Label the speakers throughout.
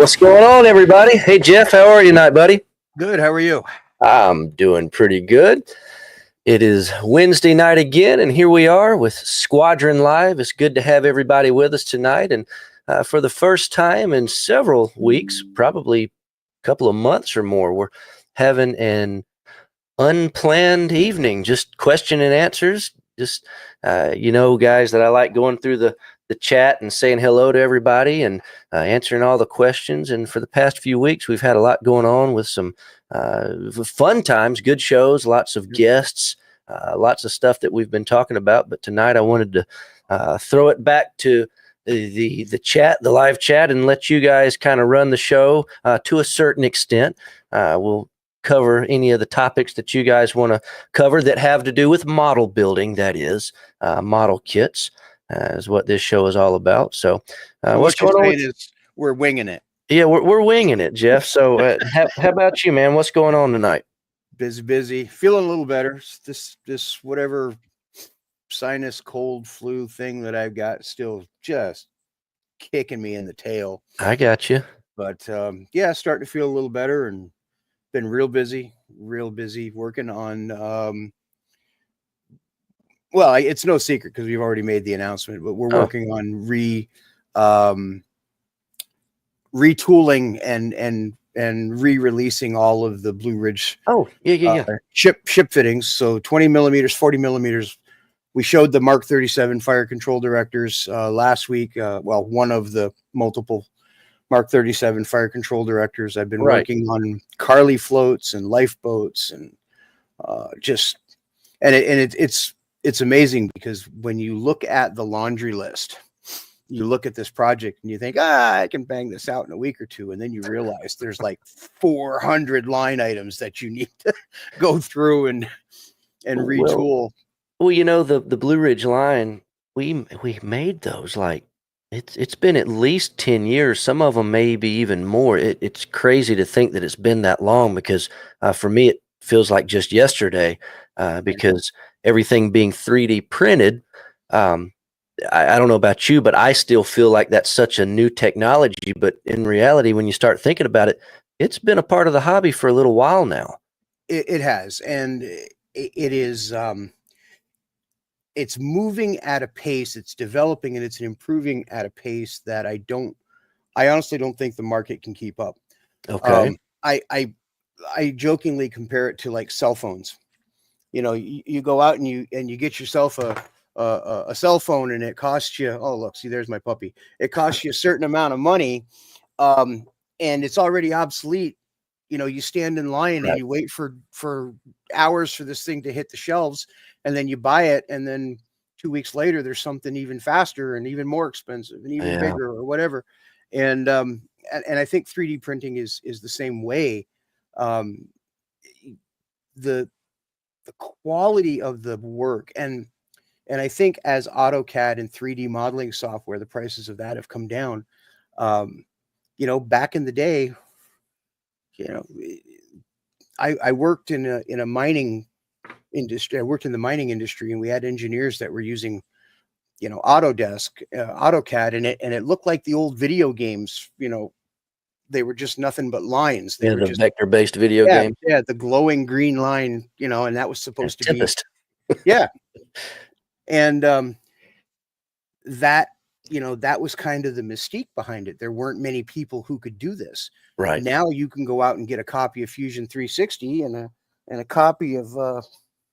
Speaker 1: What's going on, everybody? Hey, Jeff, how are you tonight, buddy?
Speaker 2: Good. How are you?
Speaker 1: I'm doing pretty good. It is Wednesday night again, and here we are with Squadron Live. It's good to have everybody with us tonight. And for the first time in several weeks, probably a couple of months or more, we're having an unplanned evening, just question and answers. Just, guys, that I like going through the chat and saying hello to everybody and answering all the questions. And for the past few weeks, we've had a lot going on with some fun times, good shows, lots of guests, lots of stuff that we've been talking about. But tonight I wanted to throw it back to the chat, the live chat, and let you guys kind of run the show to a certain extent. We'll cover any of the topics that you guys want to cover that have to do with model building, that is, model kits. Is what this show is all about. So,
Speaker 2: what's going on? Is we're winging it.
Speaker 1: Yeah, we're winging it, Jeff. So, how about you, man? What's going on tonight?
Speaker 2: Busy. Feeling a little better. This whatever sinus cold flu thing that I've got still just kicking me in the tail.
Speaker 1: I got you.
Speaker 2: But yeah, starting to feel a little better and been real busy working on. Well, it's no secret because we've already made the announcement, but we're working on retooling and re-releasing all of the Blue Ridge. Ship fittings. So 20 millimeters, 40 millimeters. We showed the Mark 37 fire control directors last week. One of the multiple Mark 37 fire control directors. I've been working on Carly floats and lifeboats and it's amazing because when you look at the laundry list, you look at this project and you think, I can bang this out in a week or two. And then you realize there's like 400 line items that you need to go through and retool.
Speaker 1: Well, the Blue Ridge line, we made those like, it's been at least 10 years. Some of them maybe even more. It's crazy to think that it's been that long because for me, it feels like just yesterday because everything being 3D printed. I don't know about you, but I still feel like that's such a new technology. But in reality, when you start thinking about it, it's been a part of the hobby for a little while now.
Speaker 2: It has. And it is, it's moving at a pace, it's developing and it's improving at a pace that I honestly don't think the market can keep up.
Speaker 1: Okay.
Speaker 2: I jokingly compare it to like cell phones. You go out and you get yourself a cell phone and it costs you, oh, look, see, there's my puppy. It costs you a certain amount of money. And it's already obsolete. You stand in line and you wait for hours for this thing to hit the shelves and then you buy it. And then 2 weeks later, there's something even faster and even more expensive and even bigger or whatever. And I think 3D printing is the same way. The quality of the work and I think as AutoCAD and 3D modeling software, the prices of that have come down. Back in the day, I worked in a mining industry. I worked in the mining industry, and we had engineers that were using, AutoCAD, and it looked like the old video games. They were just nothing but lines. They were
Speaker 1: the
Speaker 2: just
Speaker 1: vector-based video game.
Speaker 2: Yeah, the glowing green line, and that was supposed to
Speaker 1: Tempest.
Speaker 2: be. Yeah. And that was kind of the mystique behind it. There weren't many people who could do this.
Speaker 1: Right.
Speaker 2: Now you can go out and get a copy of Fusion 360 and a copy of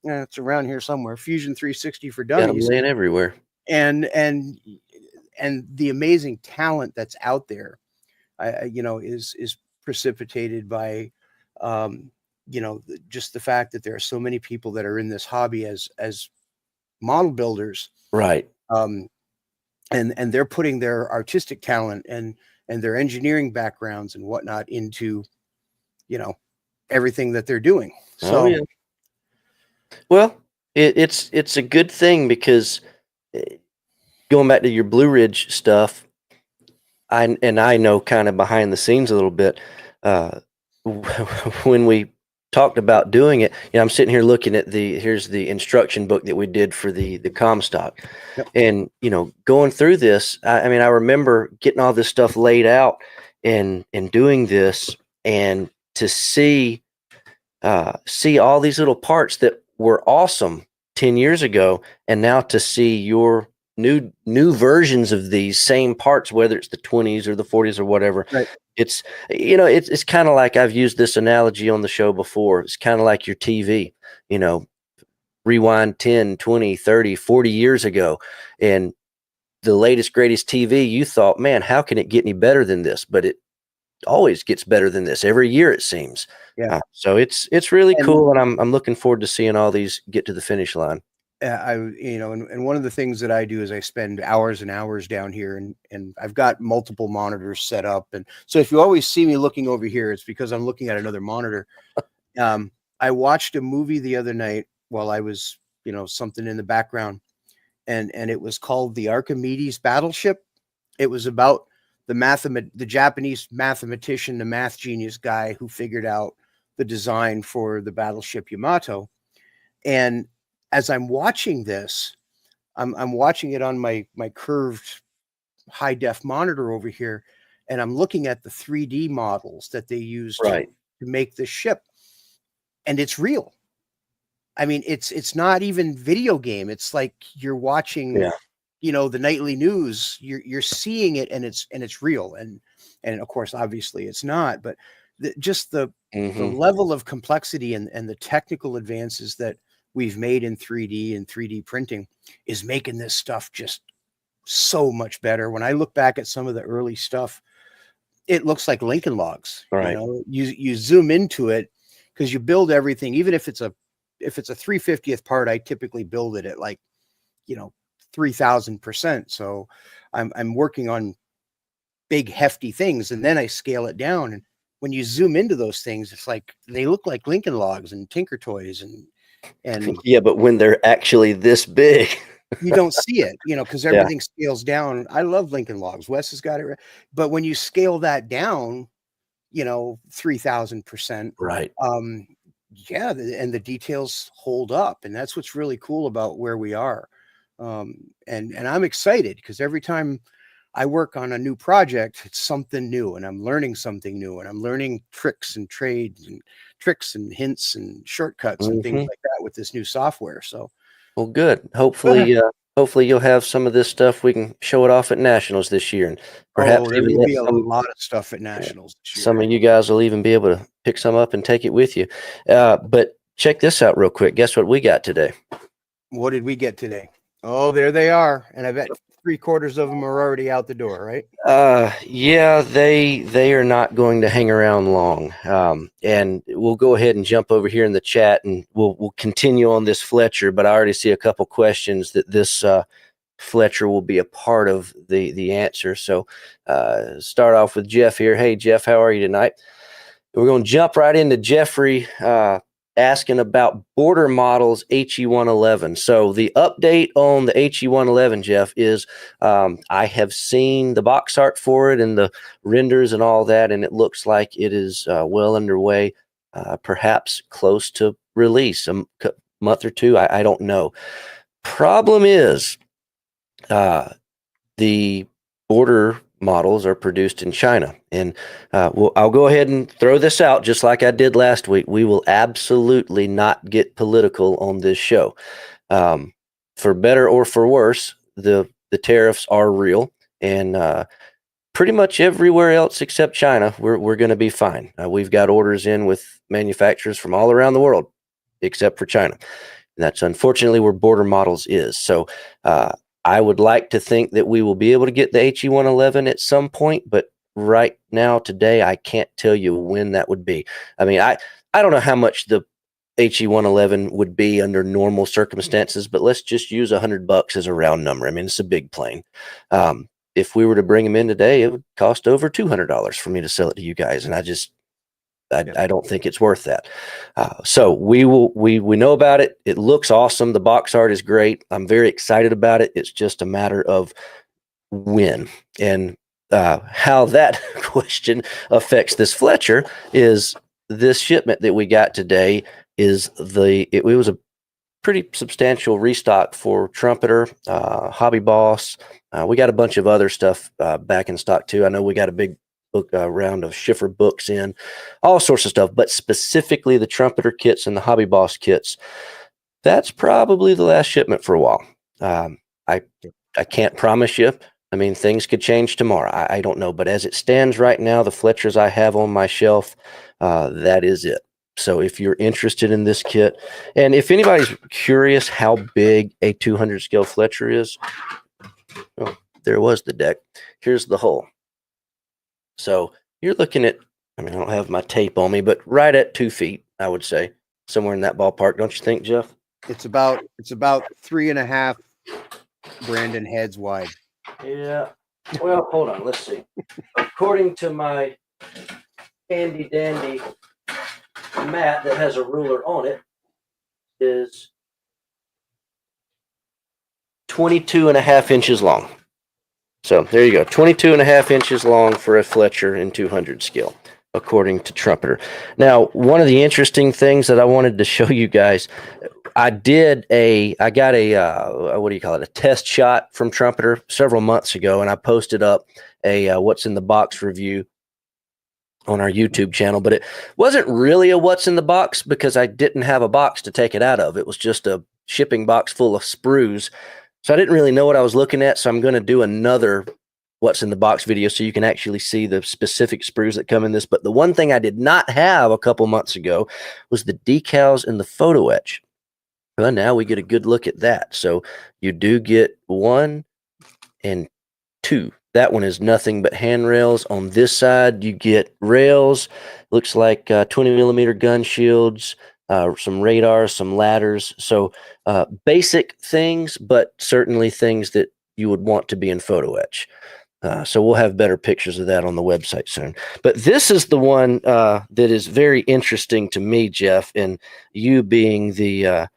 Speaker 2: it's around here somewhere, Fusion 360 for Dummies.
Speaker 1: Got them laying everywhere.
Speaker 2: And the amazing talent that's out there. Is precipitated by, just the fact that there are so many people that are in this hobby as model builders.
Speaker 1: Right.
Speaker 2: And they're putting their artistic talent and their engineering backgrounds and whatnot into, everything that they're doing. So,
Speaker 1: well, it's a good thing because going back to your Blue Ridge stuff, I know kind of behind the scenes a little bit, when we talked about doing it, I'm sitting here looking at here's the instruction book that we did for the Comstock.
Speaker 2: Yep.
Speaker 1: And, going through this, I remember getting all this stuff laid out in doing this, and to see all these little parts that were awesome 10 years ago, and now to see your new versions of these same parts, whether it's the 20s or the 40s or whatever.
Speaker 2: Right.
Speaker 1: It's, it's kind of like, I've used this analogy on the show before. It's kind of like your TV, rewind 10, 20, 30, 40 years ago, and the latest greatest TV, you thought, man, how can it get any better than this? But it always gets better than this every year, it seems.
Speaker 2: Yeah.
Speaker 1: So it's really
Speaker 2: And
Speaker 1: cool, and I'm looking forward to seeing all these get to the finish line.
Speaker 2: and one of the things that I do is I spend hours and hours down here, and I've got multiple monitors set up. And so if you always see me looking over here, it's because I'm looking at another monitor. I watched a movie the other night while I was, something in the background, and it was called The Archimedes Battleship. It was about the Japanese mathematician, the math genius guy who figured out the design for the battleship Yamato. And as I'm watching this, I'm watching it on my curved high def monitor over here, and I'm looking at the 3D models that they used
Speaker 1: Right.
Speaker 2: to make this ship, and it's real. I mean, it's not even video game. It's like you're watching,
Speaker 1: Yeah.
Speaker 2: the nightly news. You're seeing it, and it's real. And of course, obviously, it's not. But just the level of complexity and the technical advances that we've made in 3D and 3D printing is making this stuff just so much better. When I look back at some of the early stuff, it looks like Lincoln Logs.
Speaker 1: Right.
Speaker 2: You zoom into it, because you build everything, even if it's a 3/50th part, I typically build it at like, 3,000%. So I'm working on big hefty things, and then I scale it down. And when you zoom into those things, it's like they look like Lincoln Logs and Tinker Toys, and
Speaker 1: Yeah, but when they're actually this big,
Speaker 2: you don't see it, because
Speaker 1: Yeah.
Speaker 2: everything scales down. I love Lincoln Logs. Wes has got it right. But when you scale that down, 3,000%,
Speaker 1: right.
Speaker 2: yeah, and the details hold up, and that's what's really cool about where we are. And I'm excited because every time I work on a new project, it's something new, and I'm learning something new, and I'm learning tricks and trades and tricks and hints and shortcuts and things like that with this new software. So,
Speaker 1: Well, good. Hopefully you'll have some of this stuff. We can show it off at Nationals this year, and perhaps
Speaker 2: there
Speaker 1: even
Speaker 2: will
Speaker 1: let
Speaker 2: be a lot of stuff at Nationals this year.
Speaker 1: some of you guys will even be able to pick some up and take it with you. But check this out real quick. Guess what we got today?
Speaker 2: What did we get today? Oh, there they are. And I bet 3/4 of them are already out the door, right?
Speaker 1: Yeah, they are not going to hang around long. And we'll go ahead and jump over here in the chat, and we'll continue on this Fletcher. But I already see a couple questions that this Fletcher will be a part of the answer. So start off with Jeff here. Hey Jeff, how are you tonight? We're going to jump right into Jeffrey asking about Border Models HE111. So the update on the HE111, Jeff, is I have seen the box art for it and the renders and all that, and it looks like it is well underway, perhaps close to release, a month or two. I don't know. Problem is, the Border models are produced in China. And I'll go ahead and throw this out just like I did last week. We will absolutely not get political on this show. For better or for worse, the tariffs are real. And pretty much everywhere else except China, we're going to be fine. We've got orders in with manufacturers from all around the world except for China. And that's unfortunately where Border Models is. So I would like to think that we will be able to get the HE111 at some point, but right now, today, I can't tell you when that would be. I mean, I don't know how much the HE111 would be under normal circumstances, but let's just use $100 as a round number. I mean, it's a big plane. If we were to bring them in today, it would cost over $200 for me to sell it to you guys, and I don't think it's worth that. So we know about it. It looks awesome. The box art is great. I'm very excited about it. It's just a matter of when. And how that question affects this Fletcher is this shipment that we got today is it was a pretty substantial restock for Trumpeter, Hobby Boss. We got a bunch of other stuff back in stock too. I know we got a big round of Schiffer books in, all sorts of stuff, but specifically the trumpeter kits and the Hobby Boss kits. That's probably the last shipment for a while. I can't promise you. I mean, things could change tomorrow. I don't know. But as it stands right now, the Fletchers I have on my shelf, that is it. So if you're interested in this kit, and if anybody's curious how big a 200 scale Fletcher is, oh, there was the deck. Here's the hole. So you're looking at, I mean, I don't have my tape on me, but right at 2 feet, I would say, somewhere in that ballpark. Don't you think, Jeff?
Speaker 2: It's about 3.5 Brandon heads wide.
Speaker 1: Yeah. Well, hold on. Let's see. According to my handy dandy mat that has a ruler on it, is 22.5 inches long. So there you go. 22.5 inches long for a Fletcher in 200 scale, according to Trumpeter. Now, one of the interesting things that I wanted to show you guys, I got a what do you call it? A test shot from Trumpeter several months ago, and I posted up a what's in the box review on our YouTube channel, but it wasn't really a what's in the box because I didn't have a box to take it out of. It was just a shipping box full of sprues. So I didn't really know what I was looking at. So I'm going to do another what's in the box video so you can actually see the specific sprues that come in this. But the one thing I did not have a couple months ago was the decals and the photo etch. Well, now we get a good look at that. So you do get 1 and 2. That one is nothing but handrails. On this side, you get rails. Looks like 20 millimeter gun shields, some radars, some ladders. So basic things, but certainly things that you would want to be in photo etch. So we'll have better pictures of that on the website soon. But this is the one that is very interesting to me, Jeff, and you being the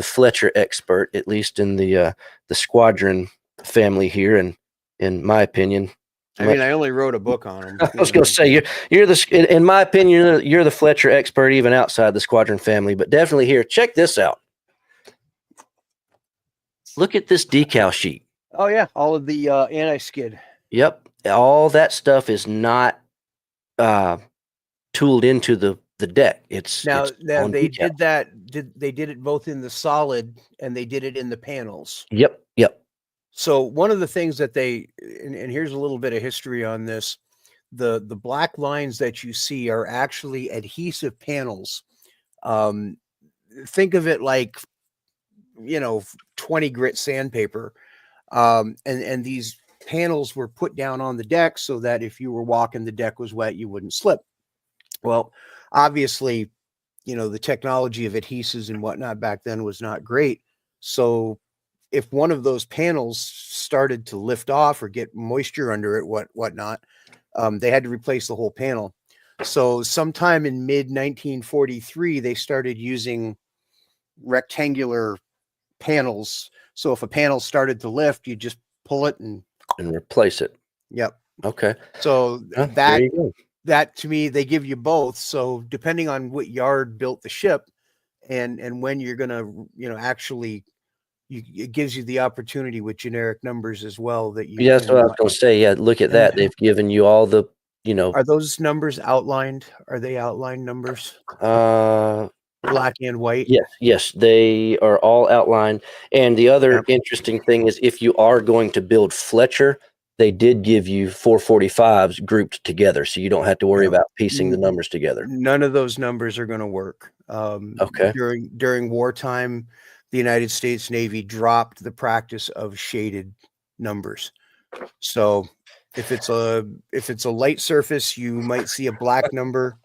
Speaker 1: Fletcher expert, at least in the Squadron family here, and in my opinion.
Speaker 2: I mean, I only wrote a book on them.
Speaker 1: I was going to say you're the, in my opinion, you're the Fletcher expert even outside the Squadron family, but definitely here. Check this out. Look at this decal sheet.
Speaker 2: Oh yeah, all of the anti-skid.
Speaker 1: Yep, all that stuff is not tooled into the deck. It's
Speaker 2: now they
Speaker 1: decal.
Speaker 2: did that. They did it both in the solid and they did it in the panels.
Speaker 1: Yep.
Speaker 2: So one of the things that they, and here's a little bit of history on this, the black lines that you see are actually adhesive panels. Think of it like, 20 grit sandpaper. And these panels were put down on the deck so that if you were walking, the deck was wet, you wouldn't slip. Well, obviously, the technology of adhesives and whatnot back then was not great. So if one of those panels started to lift off or get moisture under it, whatnot, they had to replace the whole panel. So sometime in mid 1943, they started using rectangular panels. So if a panel started to lift, you just pull it and
Speaker 1: replace it.
Speaker 2: Yep.
Speaker 1: Okay.
Speaker 2: So that to me, they give you both. So depending on what yard built the ship and when you're going to, actually, it gives you the opportunity with generic numbers as well that you.
Speaker 1: Yeah, that's what I was going to say. Yeah, look at that. They've given you all the,
Speaker 2: Are those numbers outlined? Are they outlined numbers? Black and white?
Speaker 1: Yes, they are all outlined. And the other interesting thing is if you are going to build Fletcher, they did give you 445s grouped together, so you don't have to worry about piecing the numbers together.
Speaker 2: None of those numbers are going to work.
Speaker 1: Okay.
Speaker 2: During wartime, the United States Navy dropped the practice of shaded numbers. So if it's a light surface, you might see a black number.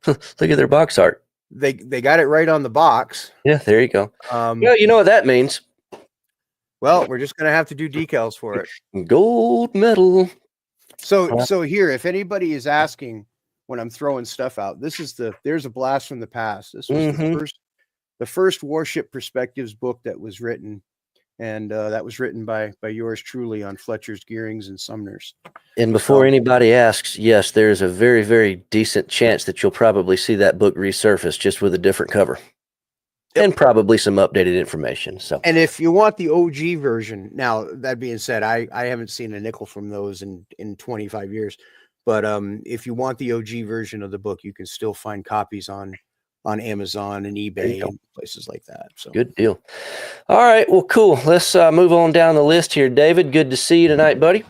Speaker 1: Look at their box art.
Speaker 2: They got it right on the box.
Speaker 1: Yeah, there you go. Well, you know what that means.
Speaker 2: Well, we're just going to have to do decals for it.
Speaker 1: Gold medal.
Speaker 2: So here, if anybody is asking when I'm throwing stuff out, there's a blast from the past. This was the first Warship Perspectives book that was written, and that was written by yours truly on Fletcher's Gearings and Sumners. And
Speaker 1: before anybody asks, yes, there's a very, very decent chance that you'll probably see that book resurface just with a different cover. And probably some updated information. So,
Speaker 2: and if you want the OG version, now that being said, I haven't seen a nickel from those in 25 years. But if you want the OG version of the book, you can still find copies on Amazon and eBay and places like that. So
Speaker 1: good deal. All right, well, cool. Let's move on down the list here. David, good to see you tonight, buddy.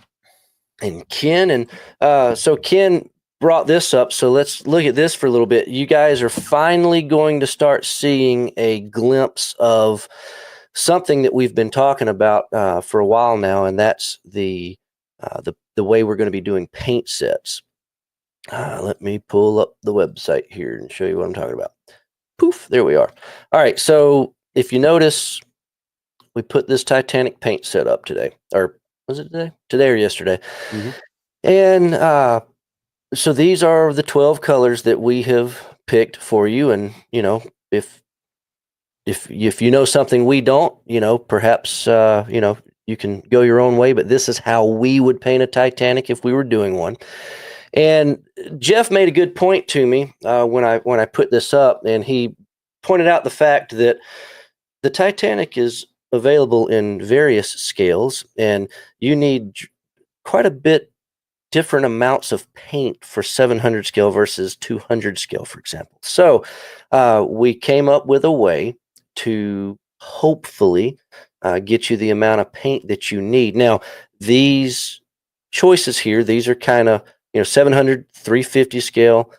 Speaker 1: And Ken, and so Ken brought this up, so let's look at this for a little bit. You guys are finally going to start seeing a glimpse of something that we've been talking about for a while now, and that's the way we're going to be doing paint sets. Let me pull up the website here and show you what I'm talking about. Poof, there we are. All right, so if you notice, we put this Titanic paint set up today, or was it today? Today or yesterday?
Speaker 2: Mm-hmm.
Speaker 1: And so these are the 12 colors that we have picked for you. And if you know something we don't, perhaps you can go your own way. But this is how we would paint a Titanic if we were doing one. And Jeff made a good point to me when I put this up, and he pointed out the fact that the Titanic is available in various scales, and you need quite a bit different amounts of paint for 700 scale versus 200 scale, for example. So we came up with a way to hopefully get you the amount of paint that you need. Now, these choices here, these are kind of 700, 350 scale,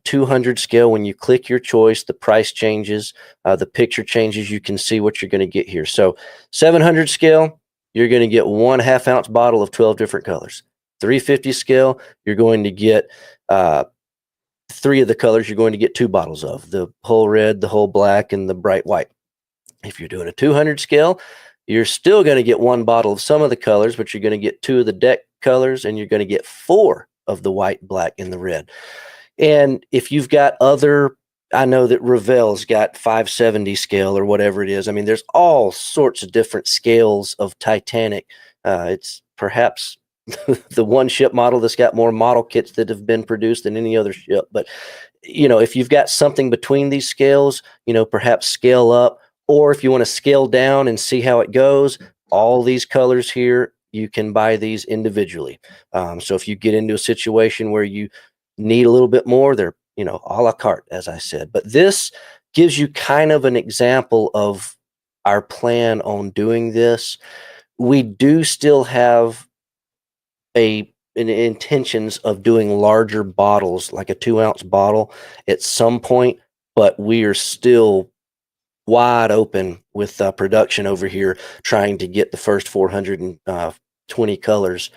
Speaker 1: 200 scale. When you click your choice, the price changes, the picture changes. You can see what you're going to get here. So 700 scale, you're going to get 1/2 ounce bottle of 12 different colors. 350 scale, you're going to get 3 of the colors. You're going to get 2 bottles of the whole red, the whole black, and the bright white. If you're doing a 200 scale, you're still going to get 1 bottle of some of the colors, but you're going to get 2 of the deck colors, and you're going to get 4 of the white, black, and the red. And if you've got other, I know that Revell's got 570 scale or whatever it is. I mean, there's all sorts of different scales of Titanic. It's perhaps the one ship model that's got more model kits that have been produced than any other ship. But, if you've got something between these scales, perhaps scale up, or if you want to scale down and see how it goes, all these colors here, you can buy these individually. So if you get into a situation where you need a little bit more, they're, a la carte, as I said. But this gives you kind of an example of our plan on doing this. We do still have an intentions of doing larger bottles, like a 2-ounce bottle at some point, but we are still wide open with production over here, trying to get the first 420 colors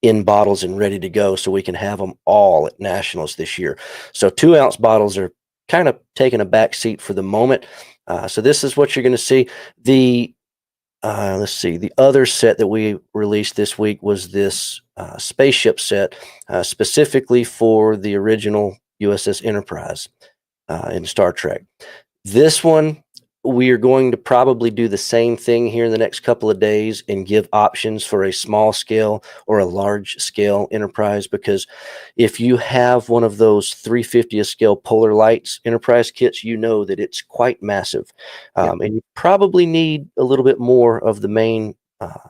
Speaker 1: in bottles and ready to go so we can have them all at Nationals this year. So 2-ounce bottles are kind of taking a back seat for the moment. So this is what you're going to see. Let's see, the other set that we released this week was this spaceship set, specifically for the original USS Enterprise in Star Trek. This one, we are going to probably do the same thing here in the next couple of days and give options for a small scale or a large scale Enterprise, because if you have one of those 350th scale Polar Lights Enterprise kits, you know that it's quite massive. And you probably need a little bit more of the main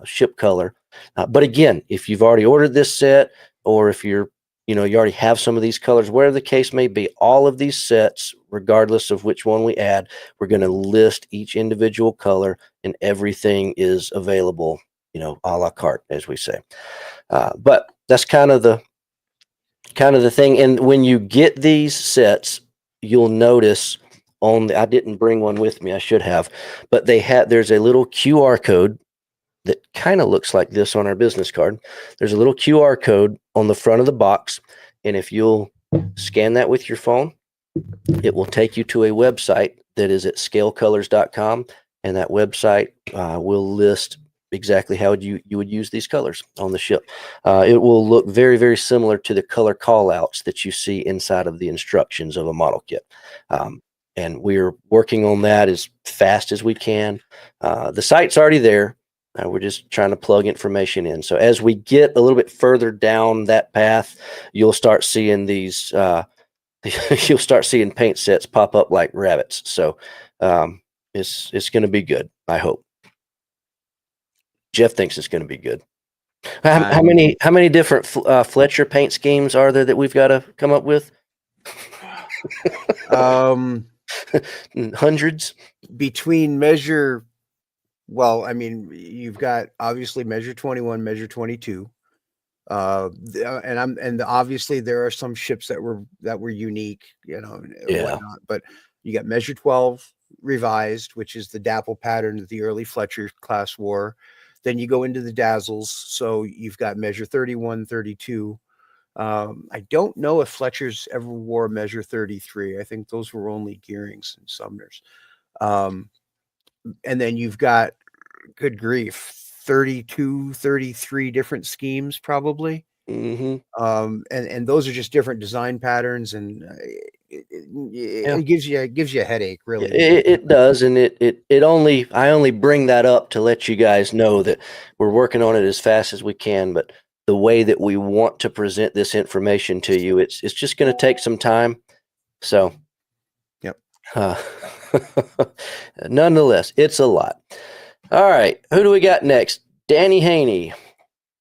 Speaker 1: ship color. But again, if you've already ordered this set, or if you already have some of these colors, whatever the case may be, all of these sets, regardless of which one we add, we're going to list each individual color, and everything is available, a la carte, as we say. But that's kind of the thing. And when you get these sets, you'll notice I didn't bring one with me, I should have, but there's a little QR code that kind of looks like this on our business card. There's a little QR code on the front of the box, and if you'll scan that with your phone, it will take you to a website that is at scalecolors.com, and that website will list exactly how you would use these colors on the ship. It will look very, very similar to the color callouts that you see inside of the instructions of a model kit. And we're working on that as fast as we can. The site's already there. We're just trying to plug information in. So as we get a little bit further down that path, you'll start seeing these, you'll start seeing paint sets pop up like rabbits. So it's going to be good, I hope. Jeff thinks it's going to be good. How many different Fletcher paint schemes are there that we've got to come up with? Hundreds
Speaker 2: Between measure, well, I mean, you've got obviously measure 21, measure 22. And obviously there are some ships that were unique, and
Speaker 1: Yeah.
Speaker 2: whatnot, but you got measure 12 revised, which is the dapple pattern that the early Fletcher class wore. Then you go into the dazzles, so you've got measure 31, 32. I don't know if Fletcher's ever wore measure 33. I think those were only Gearings and Sumners. And then you've got, good grief, 32, 33 different schemes probably.
Speaker 1: Mm-hmm.
Speaker 2: And those are just different design patterns, and it gives you a headache, really.
Speaker 1: It does, and I only bring that up to let you guys know that we're working on it as fast as we can, but the way that we want to present this information to you, it's just going to take some time. So,
Speaker 2: yep.
Speaker 1: Nonetheless, it's a lot. All right, who do we got next? Danny Haney.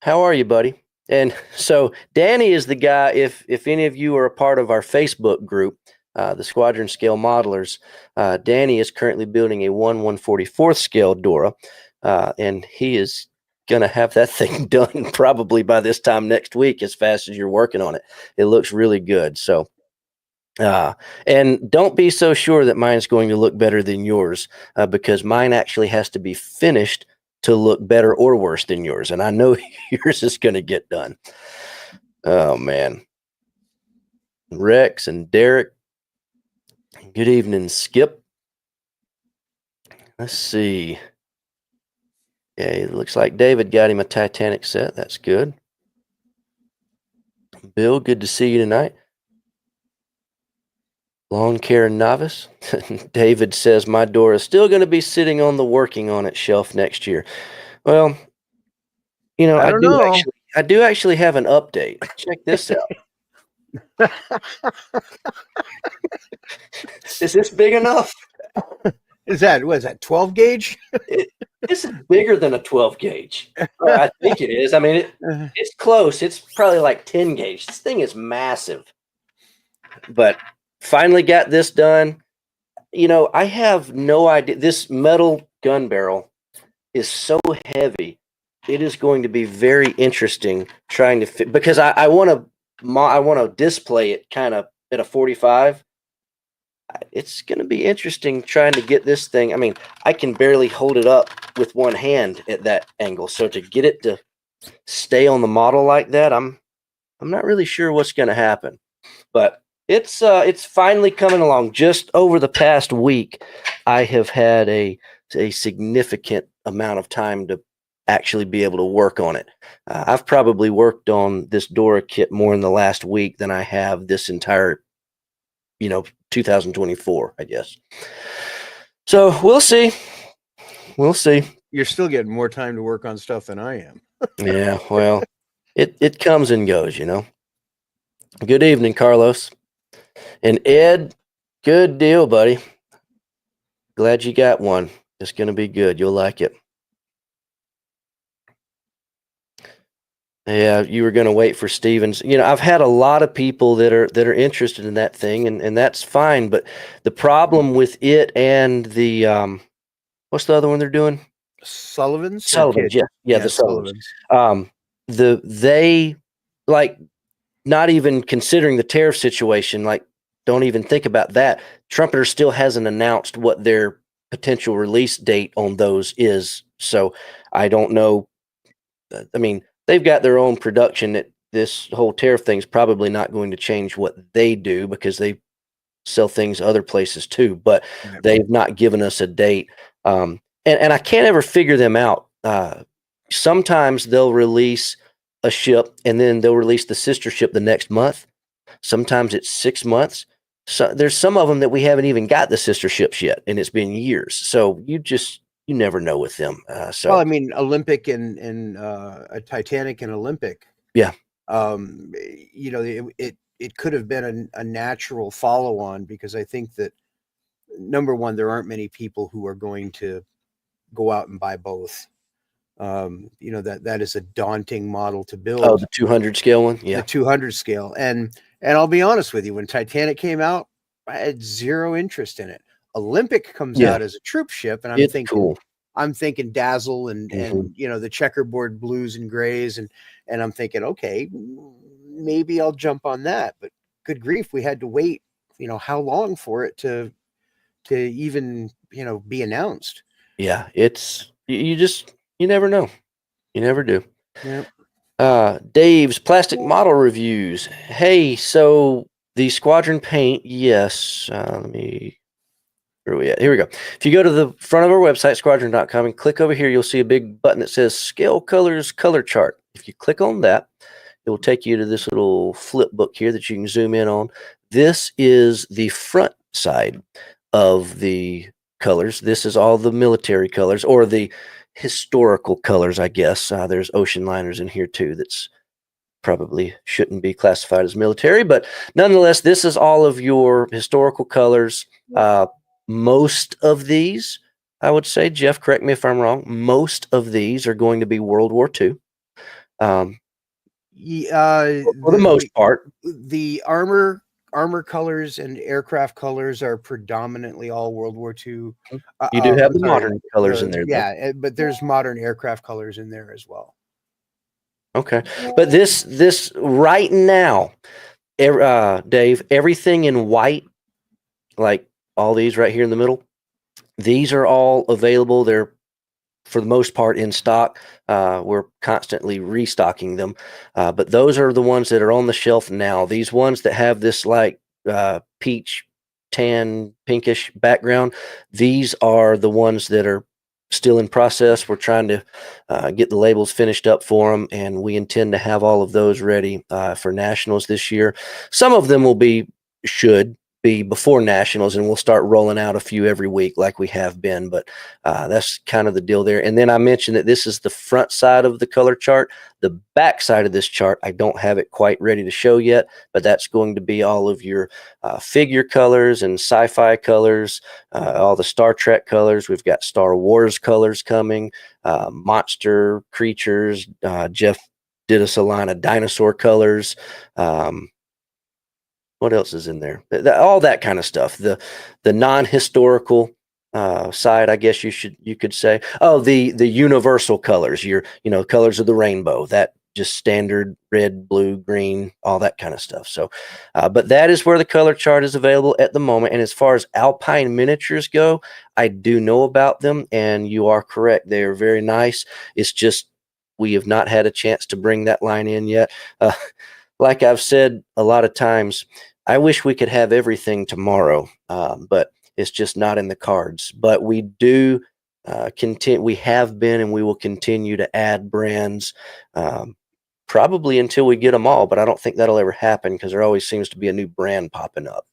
Speaker 1: How are you, buddy? And so Danny is the guy, if any of you are a part of our Facebook group, the Squadron Scale Modelers, Danny is currently building a 1/144th scale Dora, and he is going to have that thing done probably by this time next week, as fast as you're working on it. It looks really good. So, and don't be so sure that mine's going to look better than yours, because mine actually has to be finished to look better or worse than yours. And I know yours is going to get done. Oh, man. Rex and Derek. Good evening, Skip. Let's see. Yeah, it looks like David got him a Titanic set. That's good. Bill, good to see you tonight. Lawn care novice. David says my door is still going to be sitting on the working on it shelf next year. Well, I do actually have an update. Check this out. Is this big enough?
Speaker 2: What is that, 12 gauge?
Speaker 1: This is bigger than a 12 gauge. I think it is. I mean, it's close. It's probably like 10 gauge. This thing is massive. But finally got this done. I have no idea. This metal gun barrel is so heavy. It is going to be very interesting trying to fit, because I want to display it kind of at a 45. It's going to be interesting trying to get this thing. I mean, I can barely hold it up with one hand at that angle. So to get it to stay on the model like that, I'm not really sure what's going to happen. But it's finally coming along. Just over the past week, I have had a significant amount of time to actually be able to work on it. I've probably worked on this Dora kit more in the last week than I have this entire 2024, I guess. So we'll see.
Speaker 2: You're still getting more time to work on stuff than I am.
Speaker 1: Yeah, well, it comes and goes, Good evening, Carlos. And Ed, good deal, buddy. Glad you got one. It's going to be good. You'll like it. Yeah, you were going to wait for Stevens. I've had a lot of people that are interested in that thing, and that's fine. But the problem with it and the what's the other one they're doing?
Speaker 2: Sullivan's,
Speaker 1: yeah, the Sullivans. They like, not even considering the tariff situation, like, don't even think about that. Trumpeter still hasn't announced what their potential release date on those is. So I don't know. I mean, they've got their own production. That this whole tariff thing is probably not going to change what they do, because they sell things other places too. But they've not given us a date. And I can't ever figure them out. Sometimes they'll release a ship and then they'll release the sister ship the next month. Sometimes it's 6 months. So there's some of them that we haven't even got the sister ships yet, and it's been years. So you never know with them.
Speaker 2: Well, I mean, Olympic and a Titanic and Olympic.
Speaker 1: Yeah.
Speaker 2: It could have been a natural follow on, because I think that, number one, there aren't many people who are going to go out and buy both. You know, that is a daunting model to build.
Speaker 1: Oh, the 200 scale one. Yeah.
Speaker 2: The 200 scale. And I'll be honest with you, when Titanic came out, I had zero interest in it. Olympic comes
Speaker 1: Yeah.
Speaker 2: out as a troop ship, and
Speaker 1: It's cool.
Speaker 2: I'm thinking Dazzle
Speaker 1: Mhm.
Speaker 2: and you know, the checkerboard blues and grays, and I'm thinking, okay, maybe I'll jump on that. But good grief, we had to wait, you know, how long for it to even, you know, be announced.
Speaker 1: Yeah, it's you just you never know. You never do.
Speaker 2: Yeah.
Speaker 1: Dave's plastic model reviews. Hey, so the squadron paint, yes. Let me where are we at? Here we go. If you go to the front of our website, squadron.com, and click over here, you'll see a big button that says Scale Colors Color Chart. If you click on that, it will take you to this little flip book here that you can zoom in on. This is the front side of the colors. This is all the military colors, or the historical colors, I guess. There's ocean liners in here too that's probably shouldn't be classified as military, but nonetheless, this is all of your historical colors. Most of these, I would say, Jeff, correct me if I'm wrong, most of these are going to be World War II. For the most part.
Speaker 2: The armor colors and aircraft colors are predominantly all World War II.
Speaker 1: You do have
Speaker 2: I'm
Speaker 1: the
Speaker 2: sorry,
Speaker 1: modern colors in there, though.
Speaker 2: Yeah, but there's modern aircraft colors in there as well.
Speaker 1: Okay, but this right now, Dave, everything in white, like all these right here in the middle, these are all available. They're for the most part in stock. We're constantly restocking them, but those are the ones that are on the shelf now. These ones that have this like peach, tan, pinkish background, these are the ones that are still in process. We're trying to get the labels finished up for them, and we intend to have all of those ready for nationals this year. Some of them should be before nationals, and we'll start rolling out a few every week like we have been, but that's kind of the deal there. And then I mentioned that this is the front side of the color chart. The back side of this chart, I don't have it quite ready to show yet, but that's going to be all of your figure colors and sci-fi colors, all the Star Trek colors. We've got Star Wars colors coming, monster creatures. Jeff did us a line of dinosaur colors. What else is in there? All that kind of stuff. The non-historical side, I guess you could say. Oh, the universal colors. Colors of the rainbow. That just standard red, blue, green, all that kind of stuff. So, but that is where the color chart is available at the moment. And as far as Alpine miniatures go, I do know about them, and you are correct. They are very nice. It's just we have not had a chance to bring that line in yet. Like I've said a lot of times, I wish we could have everything tomorrow, but it's just not in the cards. But we do we have been, and we will continue to add brands, probably until we get them all. But I don't think that'll ever happen because there always seems to be a new brand popping up.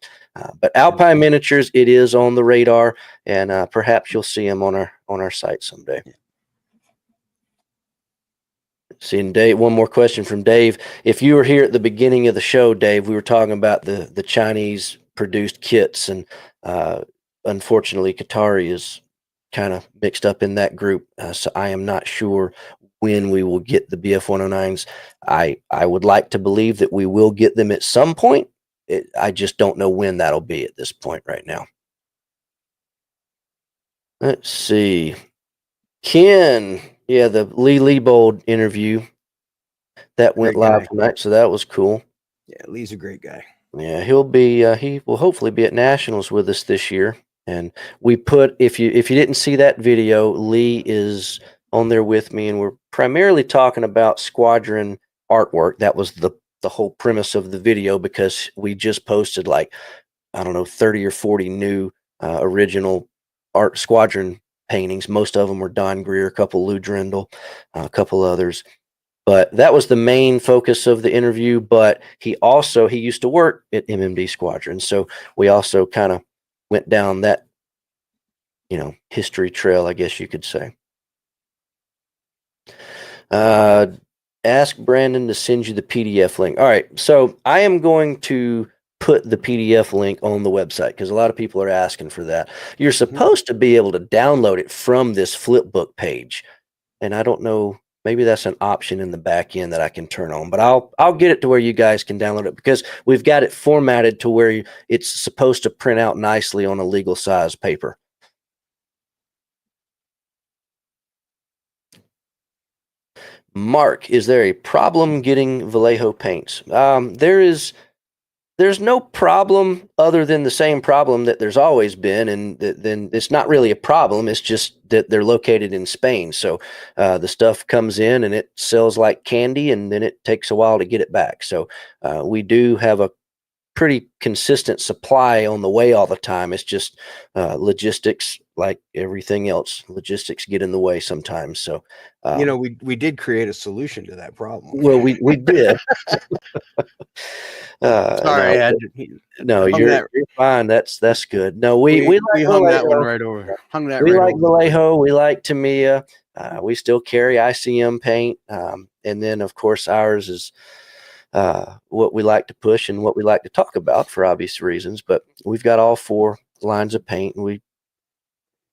Speaker 1: But Alpine Miniatures, it is on the radar, and perhaps you'll see them on our site someday. Seeing Dave, one more question from Dave. If you were here at the beginning of the show, Dave, we were talking about the Chinese produced kits, and unfortunately, Qatari is kind of mixed up in that group. So I am not sure when we will get the BF-109s. I would like to believe that we will get them at some point. I just don't know when that'll be at this point right now. Let's see. Ken, yeah, the Lee Leibold interview that went live tonight, so that was cool.
Speaker 2: Yeah, Lee's a great guy.
Speaker 1: Yeah, he will hopefully be at nationals with us this year. And we put, if you didn't see that video, Lee is on there with me, and we're primarily talking about squadron artwork. That was the whole premise of the video, because we just posted like, I don't know, 30 or 40 new original art squadron paintings. Most of them were Don Greer, a couple Lou Drendel, a couple others. But that was the main focus of the interview. But he used to work at MMD Squadron, so we also kind of went down that, history trail, I guess you could say. Ask Brandon to send you the PDF link. All right, so I am going to put the PDF link on the website because a lot of people are asking for that. You're supposed to be able to download it from this flipbook page. and I don't know. Maybe that's an option in the back end that I can turn on, but I'll get it to where you guys can download it, because we've got it formatted to where it's supposed to print out nicely on a legal size paper. Mark, is there a problem getting Vallejo paints? There's no problem other than the same problem that there's always been, and then it's not really a problem. It's just that they're located in Spain, so the stuff comes in and it sells like candy, and then it takes a while to get it back. So we do have a pretty consistent supply on the way all the time. It's just logistics, like everything else. Logistics get in the way sometimes. So
Speaker 2: we did create a solution to that problem.
Speaker 1: well, we did.
Speaker 2: Sorry,
Speaker 1: you're fine. That's good. No, we like
Speaker 2: hung
Speaker 1: Vallejo.
Speaker 2: that one right over. Hung that
Speaker 1: we
Speaker 2: right
Speaker 1: like
Speaker 2: over.
Speaker 1: Vallejo. We like Tamiya. We still carry ICM paint, and then of course ours is what we like to push and what we like to talk about for obvious reasons. But we've got all 4 lines of paint, and we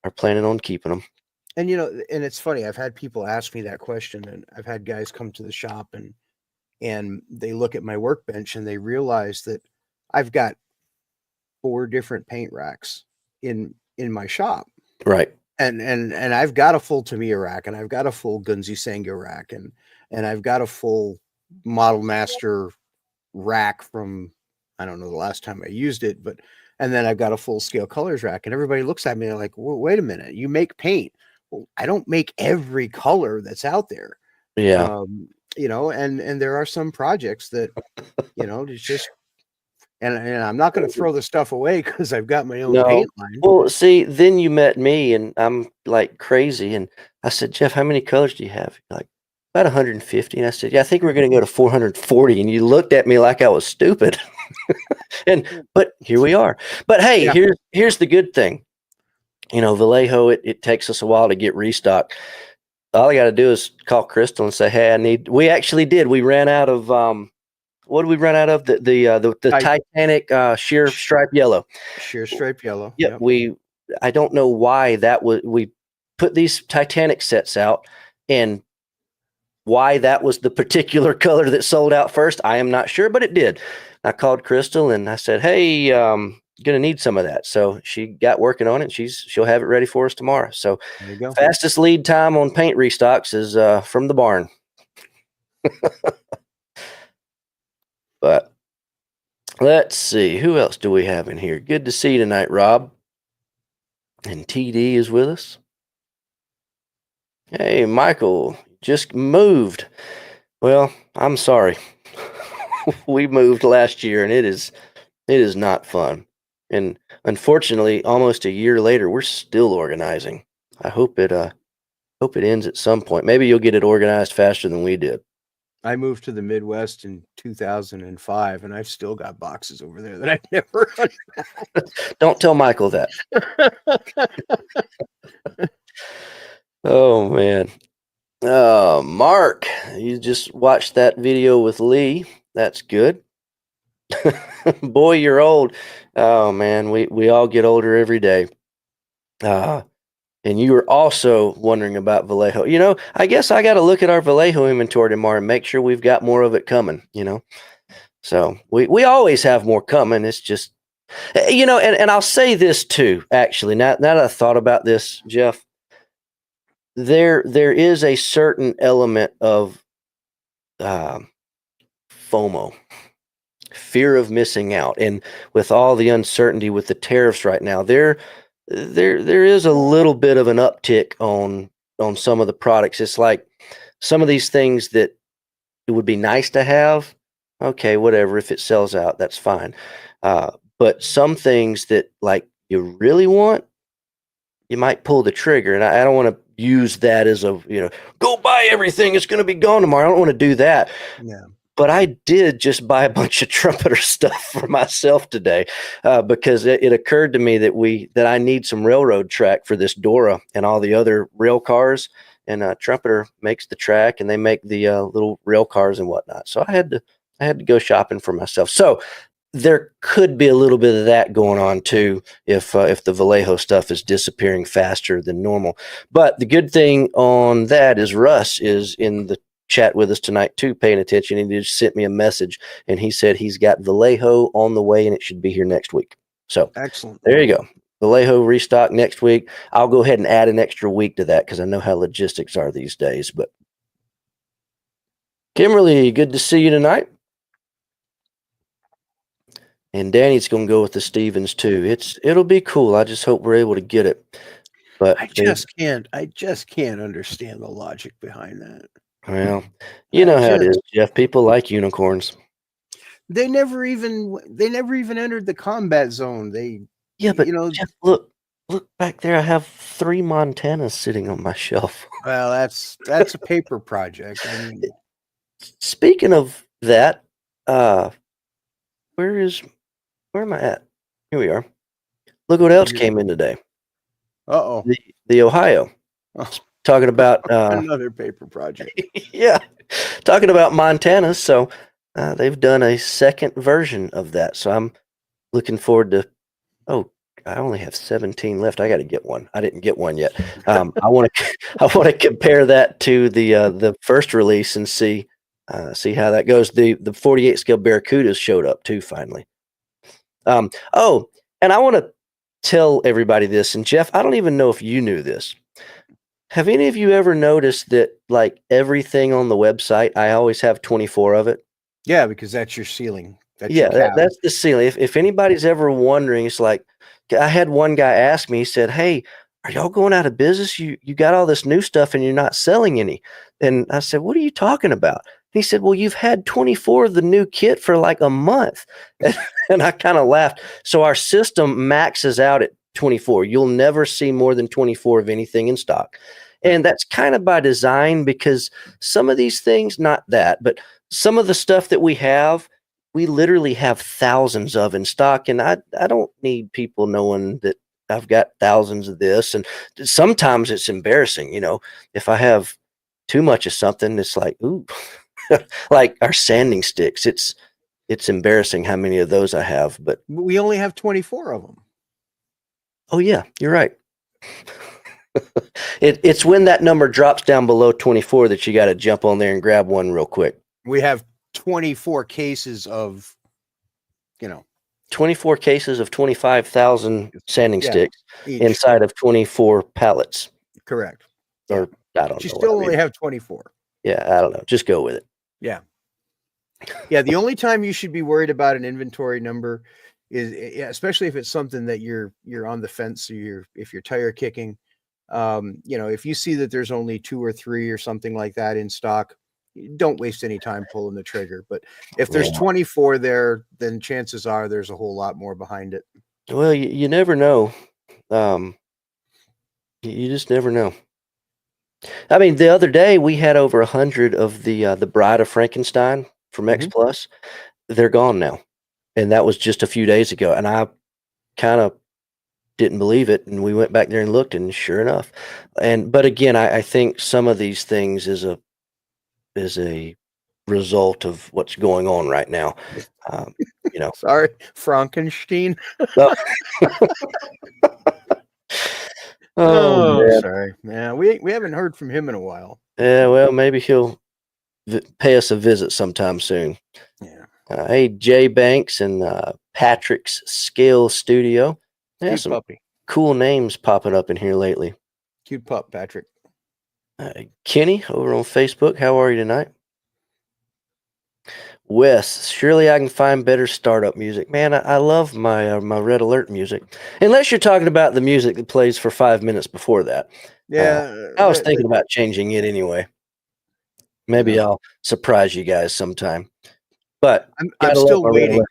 Speaker 1: are planning on keeping them.
Speaker 2: And and it's funny. I've had people ask me that question, and I've had guys come to the shop and they look at my workbench and they realize that I've got 4 different paint racks in my shop.
Speaker 1: Right.
Speaker 2: And I've got a full Tamiya rack, and I've got a full Gunzi Senga rack, and I've got a full Model Master rack from, I don't know the last time I used it, and then I've got a full scale colors rack, and everybody looks at me and they're like, well, wait a minute, you make paint. Well, I don't make every color that's out there.
Speaker 1: Yeah.
Speaker 2: And there are some projects that, it's just, and I'm not going to throw the stuff away because I've got my own paint line.
Speaker 1: Well, see, then you met me, and I'm like crazy, and I said, Jeff, how many colors do you have? You're like, about 150. And I said, yeah, I think we're going to go to 440. And you looked at me like I was stupid. But here we are. But hey,
Speaker 2: Yeah.
Speaker 1: here's the good thing. Vallejo, it takes us a while to get restocked. All I got to do is call Crystal and say, hey, we actually did. We ran out of, what did we run out of? The Titanic sheer stripe yellow.
Speaker 2: Sheer stripe yellow.
Speaker 1: Yeah. Yep. I don't know why we put these Titanic sets out, and why that was the particular color that sold out first, I am not sure, but it did. I called Crystal and I said, hey, gonna need some of that. So she got working on it. She'll have it ready for us tomorrow. So
Speaker 2: there you go.
Speaker 1: Fastest lead time on paint restocks is from the barn. But let's see, who else do we have in here? Good to see you tonight, Rob. And TD is with us. Hey, Michael, just moved. Well, I'm sorry. We moved last year, and it is not fun. And unfortunately, almost a year later, we're still organizing. I hope it ends at some point. Maybe you'll get it organized faster than we did.
Speaker 2: I moved to the Midwest in 2005, and I've still got boxes over there that I've never unpacked.
Speaker 1: Don't tell Michael that. Oh, man. Mark, you just watched that video with Lee. That's good. Boy, you're old. Oh, man, we all get older every day. And you were also wondering about Vallejo. I guess I got to look at our Vallejo inventory tomorrow and make sure we've got more of it coming, So we always have more coming. It's just, and I'll say this too, actually, now that I thought about this, Jeff, there is a certain element of FOMO, fear of missing out. And with all the uncertainty with the tariffs right now, there is a little bit of an uptick on some of the products. It's like some of these things that it would be nice to have. Okay, whatever. If it sells out, that's fine. But some things that like you really want, you might pull the trigger. And I don't want to use that as go buy everything. It's going to be gone tomorrow. I don't want to do that.
Speaker 2: Yeah.
Speaker 1: But I did just buy a bunch of trumpeter stuff for myself today because it occurred to me that I need some railroad track for this Dora and all the other rail cars. And Trumpeter makes the track, and they make the little rail cars and whatnot. So I had to go shopping for myself. So there could be a little bit of that going on too if the Vallejo stuff is disappearing faster than normal. But the good thing on that is Russ is in the chat with us tonight too, paying attention. He just sent me a message and he said he's got Vallejo on the way and it should be here next week. So
Speaker 2: Excellent.
Speaker 1: there you go. Vallejo restock next week. I'll go ahead and add an extra week to that because I know how logistics are these days. But Kimberly, good to see you tonight. And Danny's going to go with the Stevens too. It'll be cool. I just hope we're able to get it. But
Speaker 2: I just can't understand the logic behind that.
Speaker 1: Well, you know how it is, Jeff. People like unicorns.
Speaker 2: They never even entered the combat zone.
Speaker 1: But Jeff, look back there. I have 3 Montanas sitting on my shelf.
Speaker 2: Well, that's a paper project. I mean,
Speaker 1: speaking of that, where am I at? Here we are. Look what else came in today.
Speaker 2: Uh-oh.
Speaker 1: The Ohio.
Speaker 2: Oh.
Speaker 1: Talking about
Speaker 2: another paper project.
Speaker 1: Yeah. Talking about Montana. So they've done a second version of that. So I'm looking forward to I only have 17 left. I got to get one. I didn't get one yet. I want to compare that to the first release and see how that goes. The 48 scale Barracudas showed up too finally. And I want to tell everybody this. And Jeff, I don't even know if you knew this. Have any of you ever noticed that like everything on the website, I always have 24 of it?
Speaker 2: Yeah, because that's your ceiling. That's
Speaker 1: that's the ceiling. If anybody's ever wondering, it's like I had one guy ask me. He said, "Hey, are y'all going out of business? You got all this new stuff and you're not selling any." And I said, "What are you talking about?" He said, "Well, you've had 24 of the new kit for like a month." And I kind of laughed. So our system maxes out at 24. You'll never see more than 24 of anything in stock. And that's kind of by design because some of these things, not that, but some of the stuff that we have, we literally have thousands of in stock. And I don't need people knowing that I've got thousands of this. And sometimes it's embarrassing, if I have too much of something, it's like, ooh, like our sanding sticks. It's embarrassing how many of those I have, but
Speaker 2: we only have 24 of them.
Speaker 1: Oh yeah, you're right. It's when that number drops down below 24 that you got to jump on there and grab one real quick.
Speaker 2: We have 24 cases of,
Speaker 1: 24 cases of 25,000 sanding sticks inside of 24 pallets.
Speaker 2: Correct.
Speaker 1: Or I don't know.
Speaker 2: You still only have 24.
Speaker 1: Yeah, I don't know. Just go with it.
Speaker 2: Yeah. Yeah, the only time you should be worried about an inventory number is, especially if it's something that you're on the fence, or if you're tire kicking. If you see that there's only 2 or 3 or something like that in stock, don't waste any time pulling the trigger. But if there's 24 there, then chances are there's a whole lot more behind it.
Speaker 1: Well, you never know. You just never know. I mean, the other day we had over 100 of the Bride of Frankenstein from X Plus. They're gone now, and that was just a few days ago. And I kind of didn't believe it, and we went back there and looked, and sure enough. But again, I think some of these things is a result of what's going on right now.
Speaker 2: Sorry, Frankenstein.
Speaker 1: Oh,
Speaker 2: sorry. Yeah, we haven't heard from him in a while.
Speaker 1: Yeah, well, maybe he'll pay us a visit sometime soon.
Speaker 2: Yeah.
Speaker 1: Hey, Jay Banks and Patrick's Scale Studio. Yeah, some
Speaker 2: puppy.
Speaker 1: Cool names popping up in here lately.
Speaker 2: Cute pup, Patrick.
Speaker 1: Kenny over on Facebook. How are you tonight? Wes, surely I can find better startup music. Man, I love my my Red Alert music. Unless you're talking about the music that plays for 5 minutes before that.
Speaker 2: Yeah.
Speaker 1: I was thinking about changing it anyway. Maybe I'll surprise you guys sometime. But
Speaker 2: I'm still waiting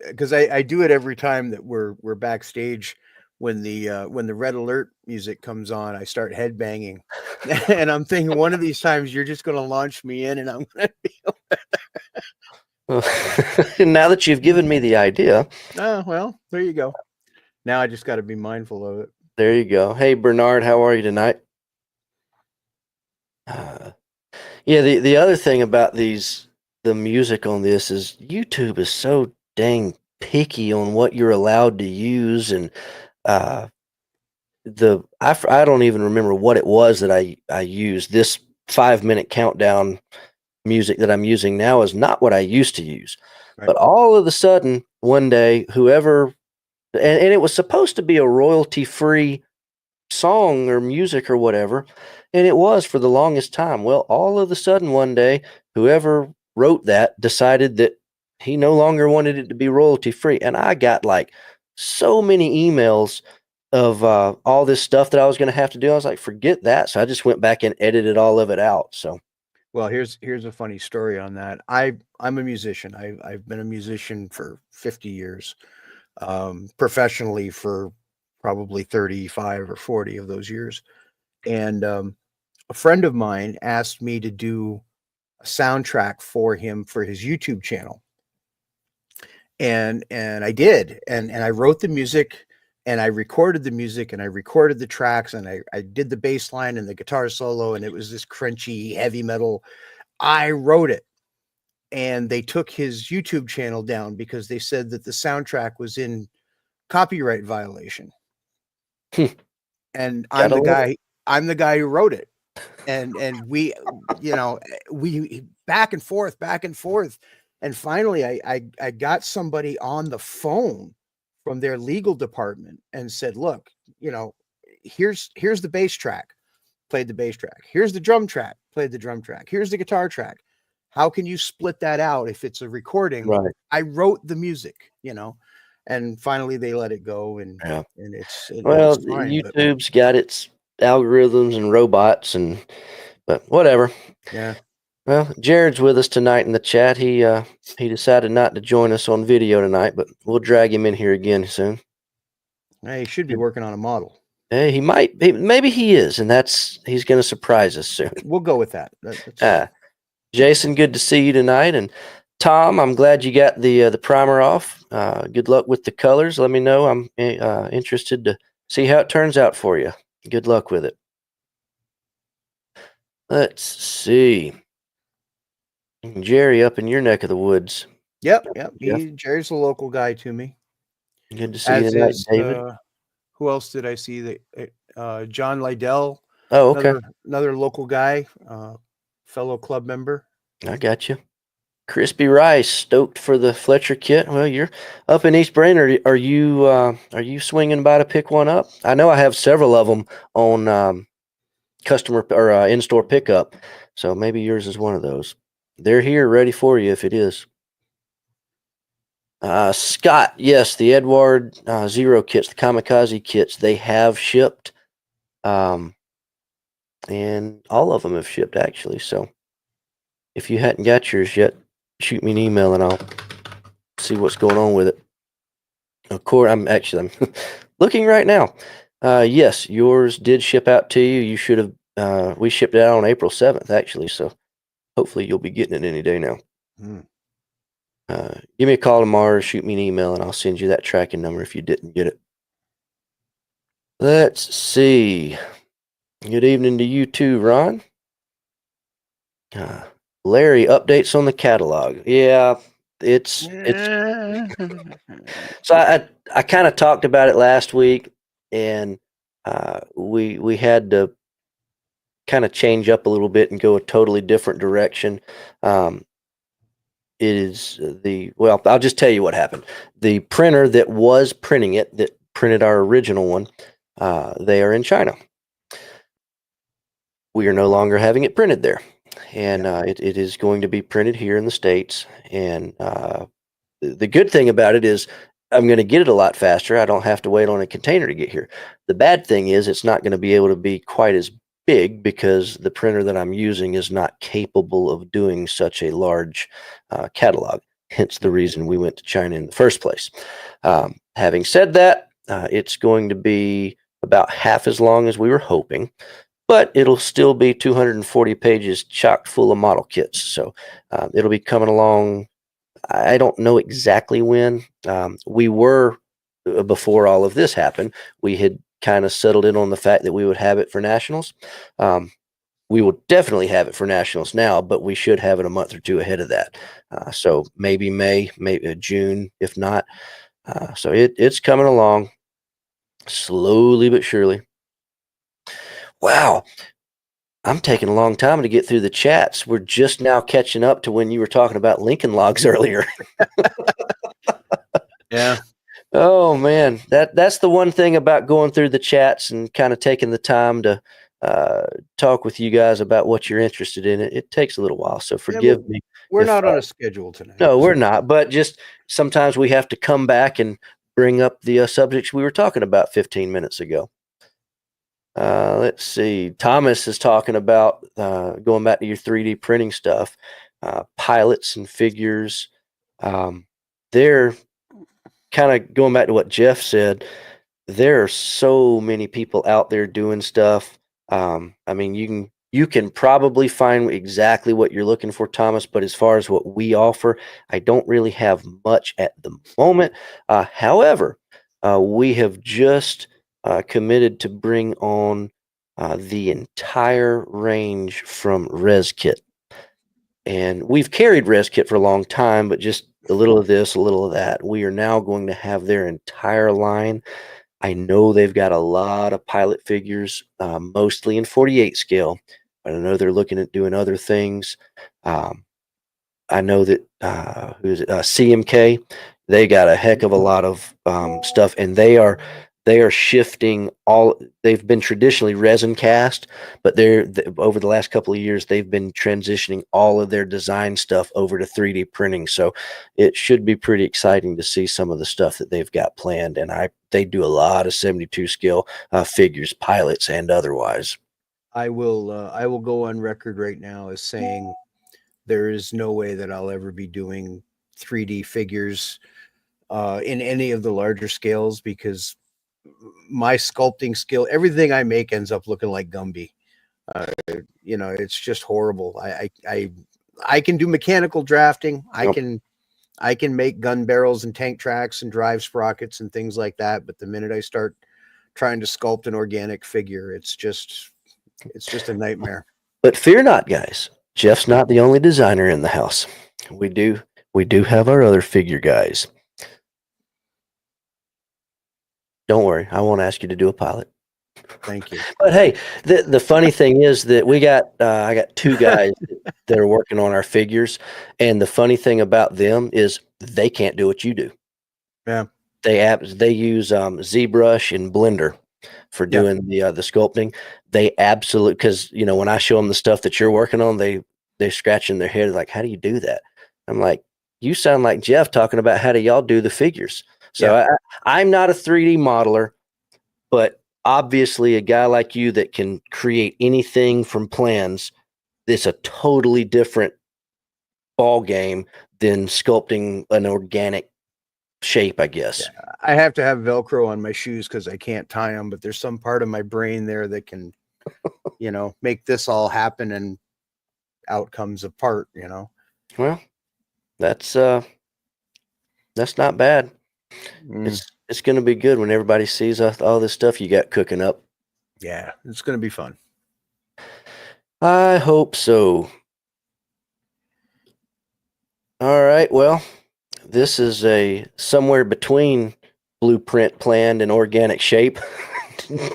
Speaker 2: because I do it every time that we're backstage. When the Red Alert music comes on, I start headbanging, and I'm thinking one of these times you're just going to launch me in, and I'm going to be.
Speaker 1: Now that you've given me the idea.
Speaker 2: Oh well, there you go. Now I just got to be mindful of it.
Speaker 1: There you go. Hey Bernard, how are you tonight? Yeah, the other thing about the music on this is YouTube is so dang picky on what you're allowed to use, and uh, I don't even remember what it was that I used. This 5 minute countdown music that I'm using now is not what I used to use.
Speaker 2: Right.
Speaker 1: But all of a sudden, one day, whoever and it was supposed to be a royalty free song or music or whatever, and it was for the longest time. Well, all of a sudden one day, whoever wrote that decided that he no longer wanted it to be royalty free, and I got like so many emails of all this stuff that I was going to have to do. I was like, forget that. So I just went back and edited all of it out. So
Speaker 2: Well, here's a funny story on that. I'm a musician. I've been a musician for 50 years, professionally for probably 35 or 40 of those years. And a friend of mine asked me to do a soundtrack for him for his YouTube channel. And I did. And I wrote the music and I recorded the music and I recorded the tracks and I did the bass line and the guitar solo, and it was this crunchy heavy metal. I wrote it. And they took his YouTube channel down because they said that the soundtrack was in copyright violation. And
Speaker 1: gotta love it.
Speaker 2: I'm the guy who wrote it. And we, we back and forth. And finally I got somebody on the phone from their legal department and said, look, here's the bass track, played the bass track. Here's the drum track, played the drum track. Here's the guitar track. How can you split that out if it's a recording?
Speaker 1: Right.
Speaker 2: I wrote the music, and finally they let it go, and
Speaker 1: Yeah.
Speaker 2: and it's
Speaker 1: Well,
Speaker 2: fine. But
Speaker 1: YouTube's got its algorithms and robots, but whatever.
Speaker 2: yeah,
Speaker 1: Well, Jared's with us tonight in the chat. He decided not to join us on video tonight, but we'll drag him in here again soon.
Speaker 2: he should be working on a model.
Speaker 1: Hey, he might. Maybe he is, and he's going to surprise us soon.
Speaker 2: We'll go with that. That's
Speaker 1: Jason, good to see you tonight, and Tom, I'm glad you got the primer off. Good luck with the colors. Let me know. I'm interested to see how it turns out for you. Good luck with it. Let's see. Jerry up in your neck of the woods.
Speaker 2: Yep.
Speaker 1: Jeff.
Speaker 2: Jerry's a local guy to me.
Speaker 1: Good to see you
Speaker 2: As
Speaker 1: tonight,
Speaker 2: is
Speaker 1: David.
Speaker 2: who else did I see? That John Lydell.
Speaker 1: Oh, okay.
Speaker 2: Another local guy, fellow club member.
Speaker 1: I got you. Crispy Rice, stoked for the Fletcher kit. Well, you're up in East Brain. Are you swinging by to pick one up? I know I have several of them on customer or in-store pickup, so maybe yours is one of those. They're here, ready for you if it is. Scott, yes, the Edward Zero kits, the Kamikaze kits, they have shipped, and all of them have shipped actually. So if you hadn't got yours yet, shoot me an email and I'll see what's going on with it. Of course, I'm looking right now. Yes, yours did ship out to you. You should have. We shipped it out on April 7th, actually. So hopefully you'll be getting it any day now. Give me a call tomorrow or shoot me an email and I'll send you that tracking number if you didn't get it. Let's see. Good evening to you too, Ron. Larry, updates on the catalog. Yeah, it's so I kind of talked about it last week, and we had to kind of change up a little bit and go a totally different direction. It is I'll just tell you what happened. The printer that was printing it, that printed our original one, they are in China. We are no longer having it printed there. And it is going to be printed here in the States. And the good thing about it is I'm going to get it a lot faster. I don't have to wait on a container to get here. The bad thing is it's not going to be able to be quite as big because the printer that I'm using is not capable of doing such a large catalog. Hence the reason we went to China in the first place. Having said that, it's going to be about half as long as we were hoping. But it'll still be 240 pages chock full of model kits. So it'll be coming along. I don't know exactly when. We were, before all of this happened, we had kind of settled in on the fact that we would have it for nationals. we will definitely have it for nationals now, but we should have it a month or two ahead of that. So maybe May, maybe June, if not. So it's coming along slowly but surely. Wow. I'm taking a long time to get through the chats. We're just now catching up to when you were talking about Lincoln Logs earlier.
Speaker 2: Yeah.
Speaker 1: Oh man, that's the one thing about going through the chats and kind of taking the time to talk with you guys about what you're interested in. It takes a little while, so forgive me.
Speaker 2: We're
Speaker 1: if
Speaker 2: not on a schedule tonight.
Speaker 1: No, we're not. But just sometimes we have to come back and bring up the subjects we were talking about 15 minutes ago. Let's see. Thomas is talking about going back to your 3D printing stuff, pilots and figures. They're kind of going back to what Jeff said. There are so many people out there doing stuff. I mean, you can probably find exactly what you're looking for, Thomas. But as far as what we offer, I don't really have much at the moment. However, we have just committed to bring on the entire range from ResKit. And we've carried ResKit for a long time, but just a little of this, a little of that. We are now going to have their entire line. I know they've got a lot of pilot figures, mostly in 48 scale, but I know they're looking at doing other things. I know that CMK, they got a heck of a lot of stuff, and they are shifting all. They've been traditionally resin cast, but over the last couple of years they've been transitioning all of their design stuff over to 3D printing. So it should be pretty exciting to see some of the stuff that they've got planned. And they do a lot of 72 scale figures, pilots and otherwise.
Speaker 2: I will go on record right now as saying there is no way that I'll ever be doing 3D figures in any of the larger scales, because my sculpting skill, everything I make ends up looking like Gumby. It's just horrible. I can do mechanical drafting.
Speaker 1: Yep.
Speaker 2: I can make gun barrels and tank tracks and drive sprockets and things like that. But the minute I start trying to sculpt an organic figure, it's just a nightmare.
Speaker 1: But fear not, guys. Jeff's not the only designer in the house. We do have our other figure guys. Don't worry, I won't ask you to do a pilot.
Speaker 2: Thank you.
Speaker 1: But hey, the funny thing is that I got two guys that are working on our figures, and the funny thing about them is they can't do what you do.
Speaker 2: Yeah.
Speaker 1: They use ZBrush and Blender for doing the sculpting. They absolutely, because when I show them the stuff that you're working on, they're scratching their head like, how do you do that? I'm like, you sound like Jeff talking about how do y'all do the figures. So I'm not a 3D modeler, but obviously a guy like you that can create anything from plans, it's a totally different ball game than sculpting an organic shape, I guess.
Speaker 2: Yeah, I have to have Velcro on my shoes because I can't tie them, but there's some part of my brain there that can, make this all happen, and out comes a part,
Speaker 1: Well, that's not bad. It's going to be good when everybody sees all this stuff you got cooking up.
Speaker 2: Yeah, it's going to be fun.
Speaker 1: I hope so. All right. Well, this is a somewhere between blueprint planned and organic shape.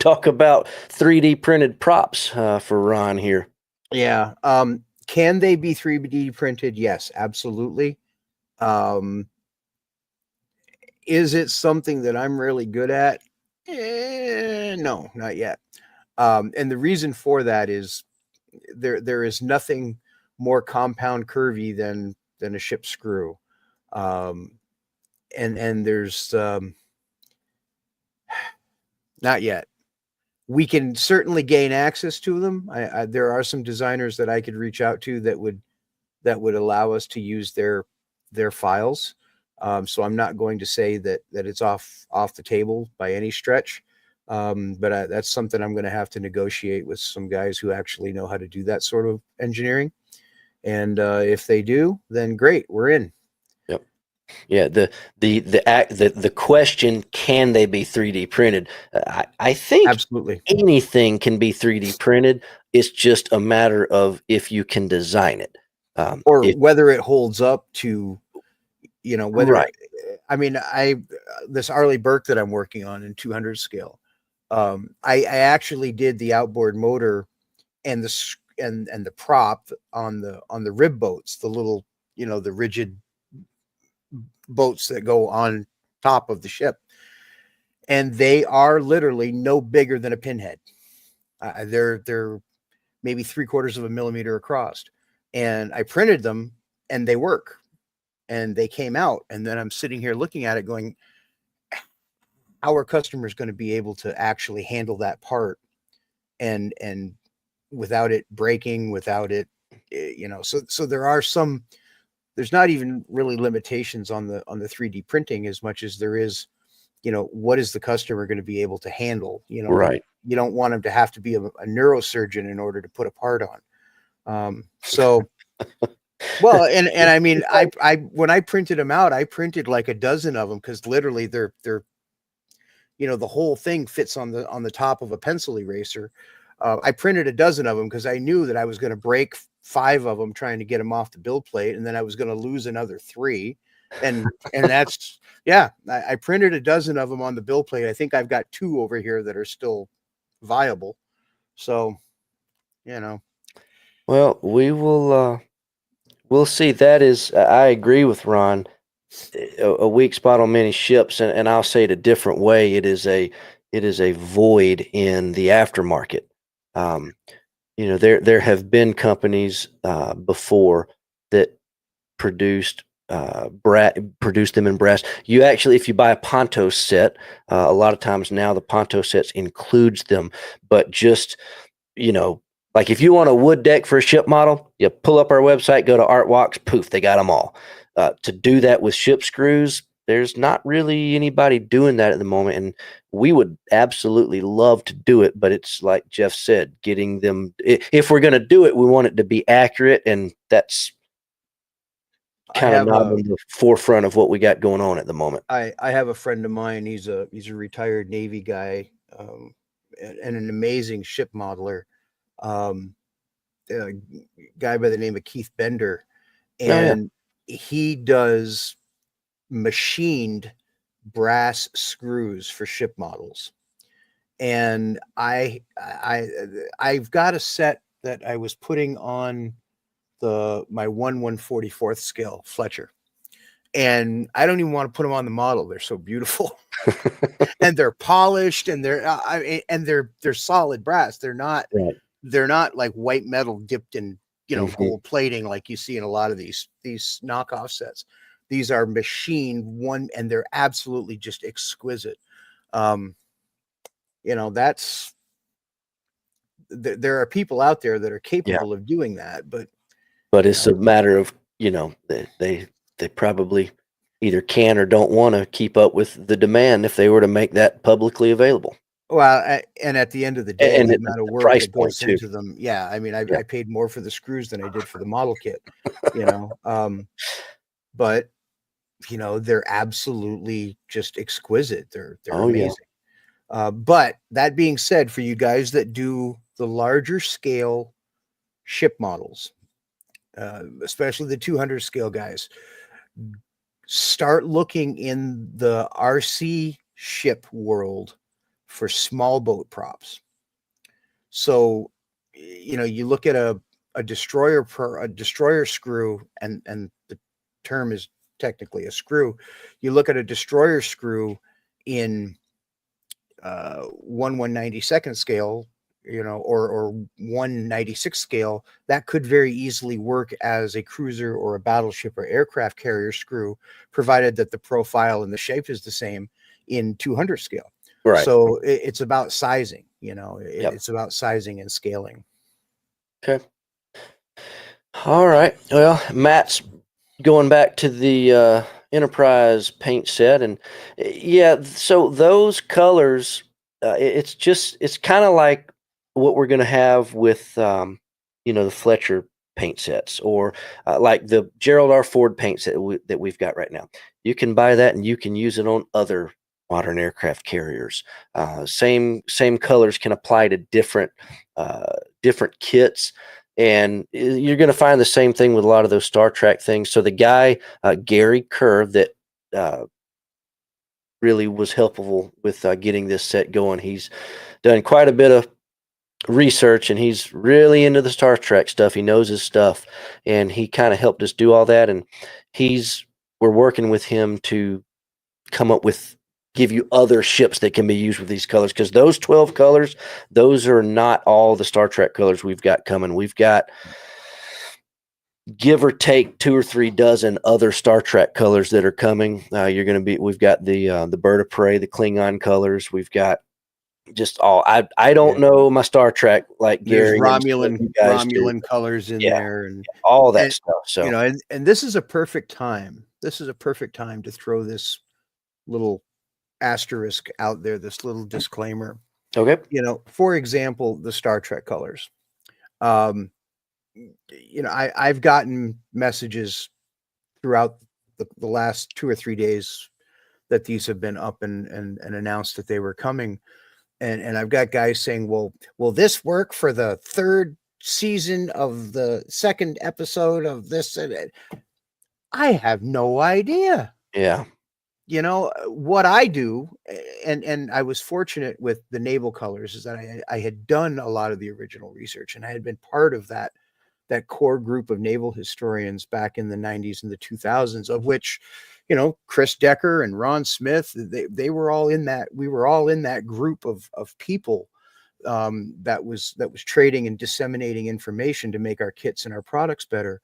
Speaker 1: Talk about 3D printed props for Ron here.
Speaker 2: Yeah. Can they be 3D printed? Yes, absolutely. Is it something that I'm really good at? No, not yet. And the reason for that is there is nothing more compound curvy than a ship screw. And there's not yet. We can certainly gain access to them. There are some designers that I could reach out to that would allow us to use their files. So I'm not going to say that it's off the table by any stretch. But that's something I'm going to have to negotiate with some guys who actually know how to do that sort of engineering. And if they do, then great, we're in.
Speaker 1: Yep. Yeah, the question, can they be 3D printed? I think
Speaker 2: Absolutely.
Speaker 1: anything can be 3D printed. It's just a matter of if you can design it.
Speaker 2: Or
Speaker 1: If
Speaker 2: whether it holds up to, whether,
Speaker 1: right,
Speaker 2: I mean, this Arleigh Burke that I'm working on in 200 scale, I actually did the outboard motor and and the prop on the rib boats, the little, the rigid boats that go on top of the ship, and they are literally no bigger than a pinhead. They're maybe 3/4 of a millimeter across, and I printed them, and they work, and they came out, and then I'm sitting here looking at it, going, "How are customers going to be able to actually handle that part and without it breaking, without it, So there's not even really limitations on the 3D printing as much as there is, what is the customer going to be able to handle?
Speaker 1: right.
Speaker 2: You don't want them to have to be a neurosurgeon in order to put a part on. So, well, and I mean, I when I printed them out, I printed like a dozen of them, because literally they're the whole thing fits on the top of a pencil eraser. I printed a dozen of them because I knew that I was going to break 5 of them trying to get them off the bill plate, and then I was going to lose another 3, and that's, yeah. I printed a dozen of them on the bill plate. I think I've got 2 over here that are still viable. So, you know,
Speaker 1: Well, we'll see. That is, I agree with Ron. A weak spot on many ships, and I'll say it a different way. It is a void in the aftermarket. Um, there have been companies before that produced produced them in brass. You actually, if you buy a Ponto set, a lot of times now the Ponto sets includes them, but just, you know, like if you want a wood deck for a ship model, you pull up our website, go to Artwalks, poof, they got them all. To do that with ship screws, there's not really anybody doing that at the moment, and we would absolutely love to do it, but it's like Jeff said, getting them. If we're going to do it, we want it to be accurate, and that's
Speaker 2: I
Speaker 1: kind of
Speaker 2: have
Speaker 1: not
Speaker 2: a
Speaker 1: on the forefront of what we got going on at the moment.
Speaker 2: I have a friend of mine. He's a retired Navy guy, and an amazing ship modeler. Um, a guy by the name of Keith Bender,
Speaker 1: Oh yeah,
Speaker 2: and he does machined brass screws for ship models. And I've got a set that I was putting on the my 1/144th scale Fletcher, and I don't even want to put them on the model. They're so beautiful, and they're polished, and they're solid brass.
Speaker 1: right.
Speaker 2: They're not like white metal dipped in,
Speaker 1: Hmm.
Speaker 2: gold plating like you see in a lot of these knockoff sets. These are machined one, and they're absolutely just exquisite. Um, that's there are people out there that are
Speaker 1: Yeah,
Speaker 2: capable of doing that, but
Speaker 1: but
Speaker 2: you
Speaker 1: it's
Speaker 2: know,
Speaker 1: a matter of, they probably either can or don't want to keep up with the demand if they were to make that publicly available.
Speaker 2: well, and at the end of the day,
Speaker 1: And
Speaker 2: the
Speaker 1: the
Speaker 2: amount of work
Speaker 1: price
Speaker 2: that
Speaker 1: point
Speaker 2: goes
Speaker 1: too.
Speaker 2: into them, yeah, I mean,
Speaker 1: Yeah.
Speaker 2: I paid more for the screws than I did for the model kit, you know. But they're absolutely just exquisite. They're
Speaker 1: Oh yeah.
Speaker 2: amazing. But that being said, for you guys that do the larger scale ship models, especially the 200 scale guys, start looking in the RC ship world for small boat props. So, you look at a destroyer screw, and the term is technically a screw. You look at a destroyer screw in 1/192nd scale, or 1/96 scale, that could very easily work as a cruiser or a battleship or aircraft carrier screw, provided that the profile and the shape is the same in 200 scale.
Speaker 1: Right.
Speaker 2: So it's about sizing,
Speaker 1: Yep.
Speaker 2: it's about sizing and scaling.
Speaker 1: Okay. All right. Well, Matt's going back to the Enterprise paint set, and yeah, so those colors, it's kind of like what we're going to have with the Fletcher paint sets, or like the Gerald R. Ford paint set that we've got right now. You can buy that and you can use it on other modern aircraft carriers. Same colors can apply to different kits. And you're going to find the same thing with a lot of those Star Trek things. So the guy, Gary Kerr, that really was helpful with getting this set going. He's done quite a bit of research, and he's really into the Star Trek stuff. He knows his stuff, and he kind of helped us do all that. And we're working with him to come up with, give you other ships that can be used with these colors, because those 12 colors, those are not all the Star Trek colors we've got coming. We've got, give or take, 2 or 3 dozen other Star Trek colors that are coming. We've got the Bird of Prey, the Klingon colors. We've got just all, I don't know my Star Trek like
Speaker 2: There's
Speaker 1: Gary.
Speaker 2: Romulan colors in there, and
Speaker 1: all that stuff. So,
Speaker 2: and this is a perfect time. This is a perfect time to throw this little asterisk out there, this little disclaimer.
Speaker 1: okay.
Speaker 2: For example, the Star Trek colors. I've gotten messages throughout the last 2 or 3 days that these have been up and announced that they were coming. And I've got guys saying, well, will this work for the 3rd season of the 2nd episode of this? I have no idea.
Speaker 1: Yeah.
Speaker 2: What I do, and I was fortunate with the naval colors, is that I had done a lot of the original research, and I had been part of that core group of naval historians back in the 90s and the 2000s, of which, Chris Decker and Ron Smith, they were all in that. We were all in that group of people that was trading and disseminating information to make our kits and our products better.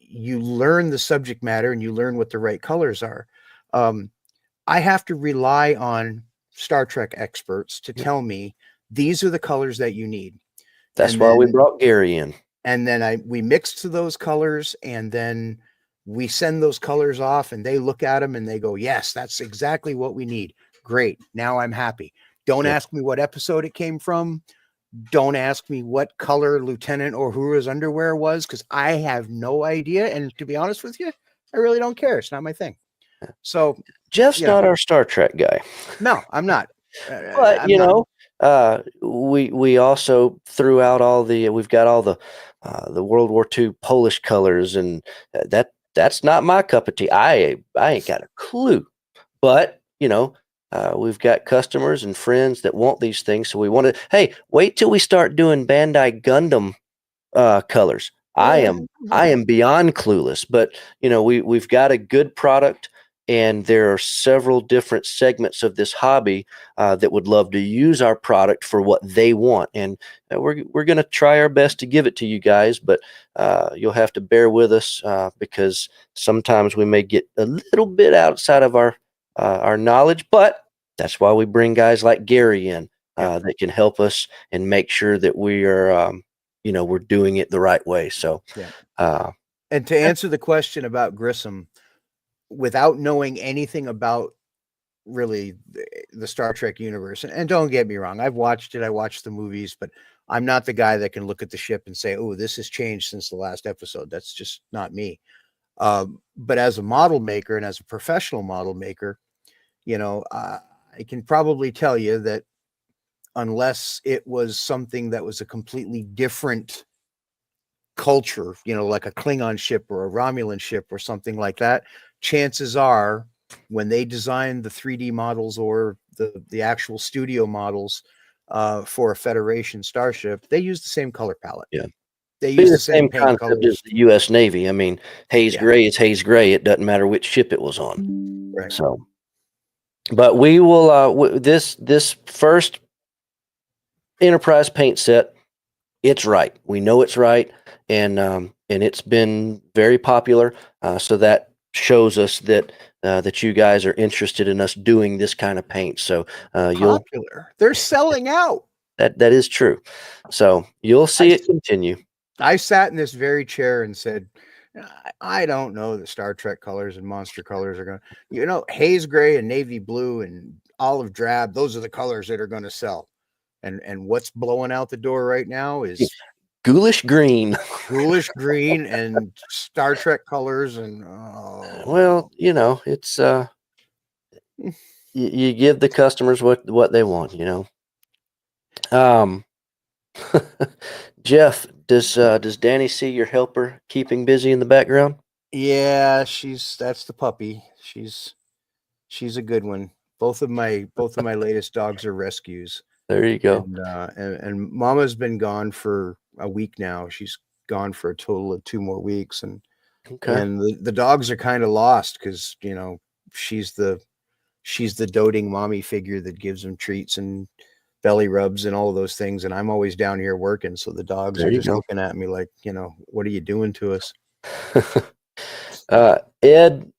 Speaker 2: You learn the subject matter and you learn what the right colors are. I have to rely on Star Trek experts to tell me these are the colors that you need.
Speaker 1: That's why we brought Gary in.
Speaker 2: And then we mix to those colors, and then we send those colors off, and they look at them and they go, yes, that's exactly what we need. Great. Now I'm happy. Don't ask me what episode it came from. Don't ask me what color Lieutenant Uhura's underwear was, because I have no idea. And to be honest with you, I really don't care. It's not my thing. So
Speaker 1: Jeff's not our Star Trek guy.
Speaker 2: No, I'm not.
Speaker 1: But we also threw out we've got all the World War II Polish colors, and that's not my cup of tea. I ain't got a clue. But we've got customers and friends that want these things, so we want to. Hey, wait till we start doing Bandai Gundam colors. I am beyond clueless, but we've got a good product, and there are several different segments of this hobby that would love to use our product for what they want, and we're going to try our best to give it to you guys, but you'll have to bear with us because sometimes we may get a little bit outside of our knowledge, but that's why we bring guys like Gary in that can help us and make sure that we are, we're doing it the right way. So,
Speaker 2: and to answer the question about Grissom, without knowing anything about really the Star Trek universe, and don't get me wrong, I've watched it, I watched the movies, but I'm not the guy that can look at the ship and say, oh, this has changed since the last episode. That's just not me. But as a model maker and as a professional model maker, I can probably tell you that unless it was something that was a completely different culture, like a Klingon ship or a Romulan ship or something like that, chances are when they design the 3D models or the actual studio models for a Federation starship, they use the same color palette.
Speaker 1: Yeah.
Speaker 2: They use the same paint
Speaker 1: concept
Speaker 2: colors
Speaker 1: as the U.S. Navy. I mean, haze gray is haze gray. It doesn't matter which ship it was on.
Speaker 2: Right.
Speaker 1: So, but we will. This first Enterprise paint set, it's right. We know it's right, and it's been very popular. So that shows us that you guys are interested in us doing this kind of paint. So
Speaker 2: they're selling out.
Speaker 1: That is true. So you'll see it continue.
Speaker 2: I sat in this very chair and said, I don't know the Star Trek colors and monster colors are going to, haze gray and navy blue and olive drab. Those are the colors that are going to sell. And what's blowing out the door right now is
Speaker 1: Ghoulish green.
Speaker 2: ghoulish green and Star Trek colors. And
Speaker 1: Well, it's you give the customers what they want. Um, Jeff, does Danny see your helper keeping busy in the background?
Speaker 2: yeah, that's the puppy. She's a good one. Both of my latest dogs are rescues.
Speaker 1: There you go.
Speaker 2: And Mama's been gone for a week now. She's gone for a total of 2 more weeks, and
Speaker 1: Okay.
Speaker 2: the dogs are kind of lost because she's the doting mommy figure that gives them treats and belly rubs and all of those things, and I'm always down here working, so the dogs
Speaker 1: There
Speaker 2: are
Speaker 1: you
Speaker 2: just
Speaker 1: go.
Speaker 2: looking at me like, what are you doing to us?
Speaker 1: Ed,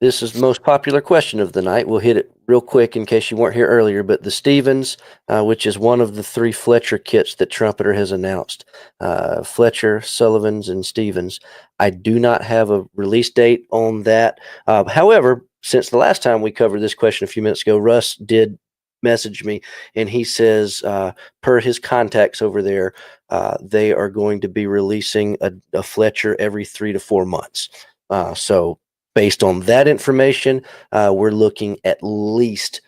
Speaker 1: this is the most popular question of the night. We'll hit it real quick in case you weren't here earlier, but the Stevens, which is one of the 3 Fletcher kits that Trumpeter has announced, Fletcher, Sullivan's, and Stevens. I do not have a release date on that. However, since the last time we covered this question a few minutes ago, Russ did message me, and he says, per his contacts over there, they are going to be releasing a Fletcher every 3 to 4 months. So based on that information, we're looking at least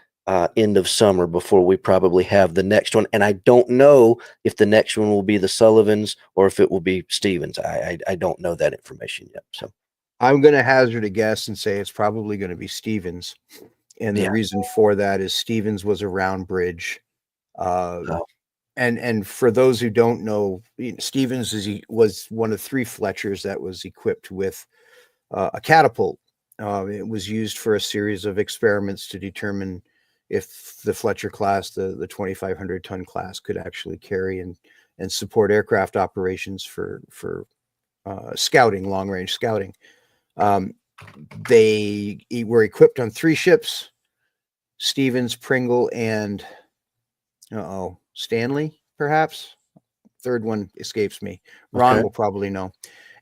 Speaker 1: end of summer before we probably have the next one. And I don't know if the next one will be the Sullivans or if it will be Stevens. I don't know that information yet. So
Speaker 2: I'm going to hazard a guess and say it's probably going to be Stevens. And the
Speaker 1: yeah.
Speaker 2: reason for that is Stevens was a round bridge.
Speaker 1: Oh,
Speaker 2: And for those who don't know, Stevens was one of 3 Fletchers that was equipped with a catapult. It was used for a series of experiments to determine if the Fletcher class, the 2,500 ton class, could actually carry and support aircraft operations for scouting, long range scouting. They were equipped on 3 ships: Stevens, Pringle, and Stanley, perhaps. Third one escapes me. Ron
Speaker 1: okay.
Speaker 2: will probably know.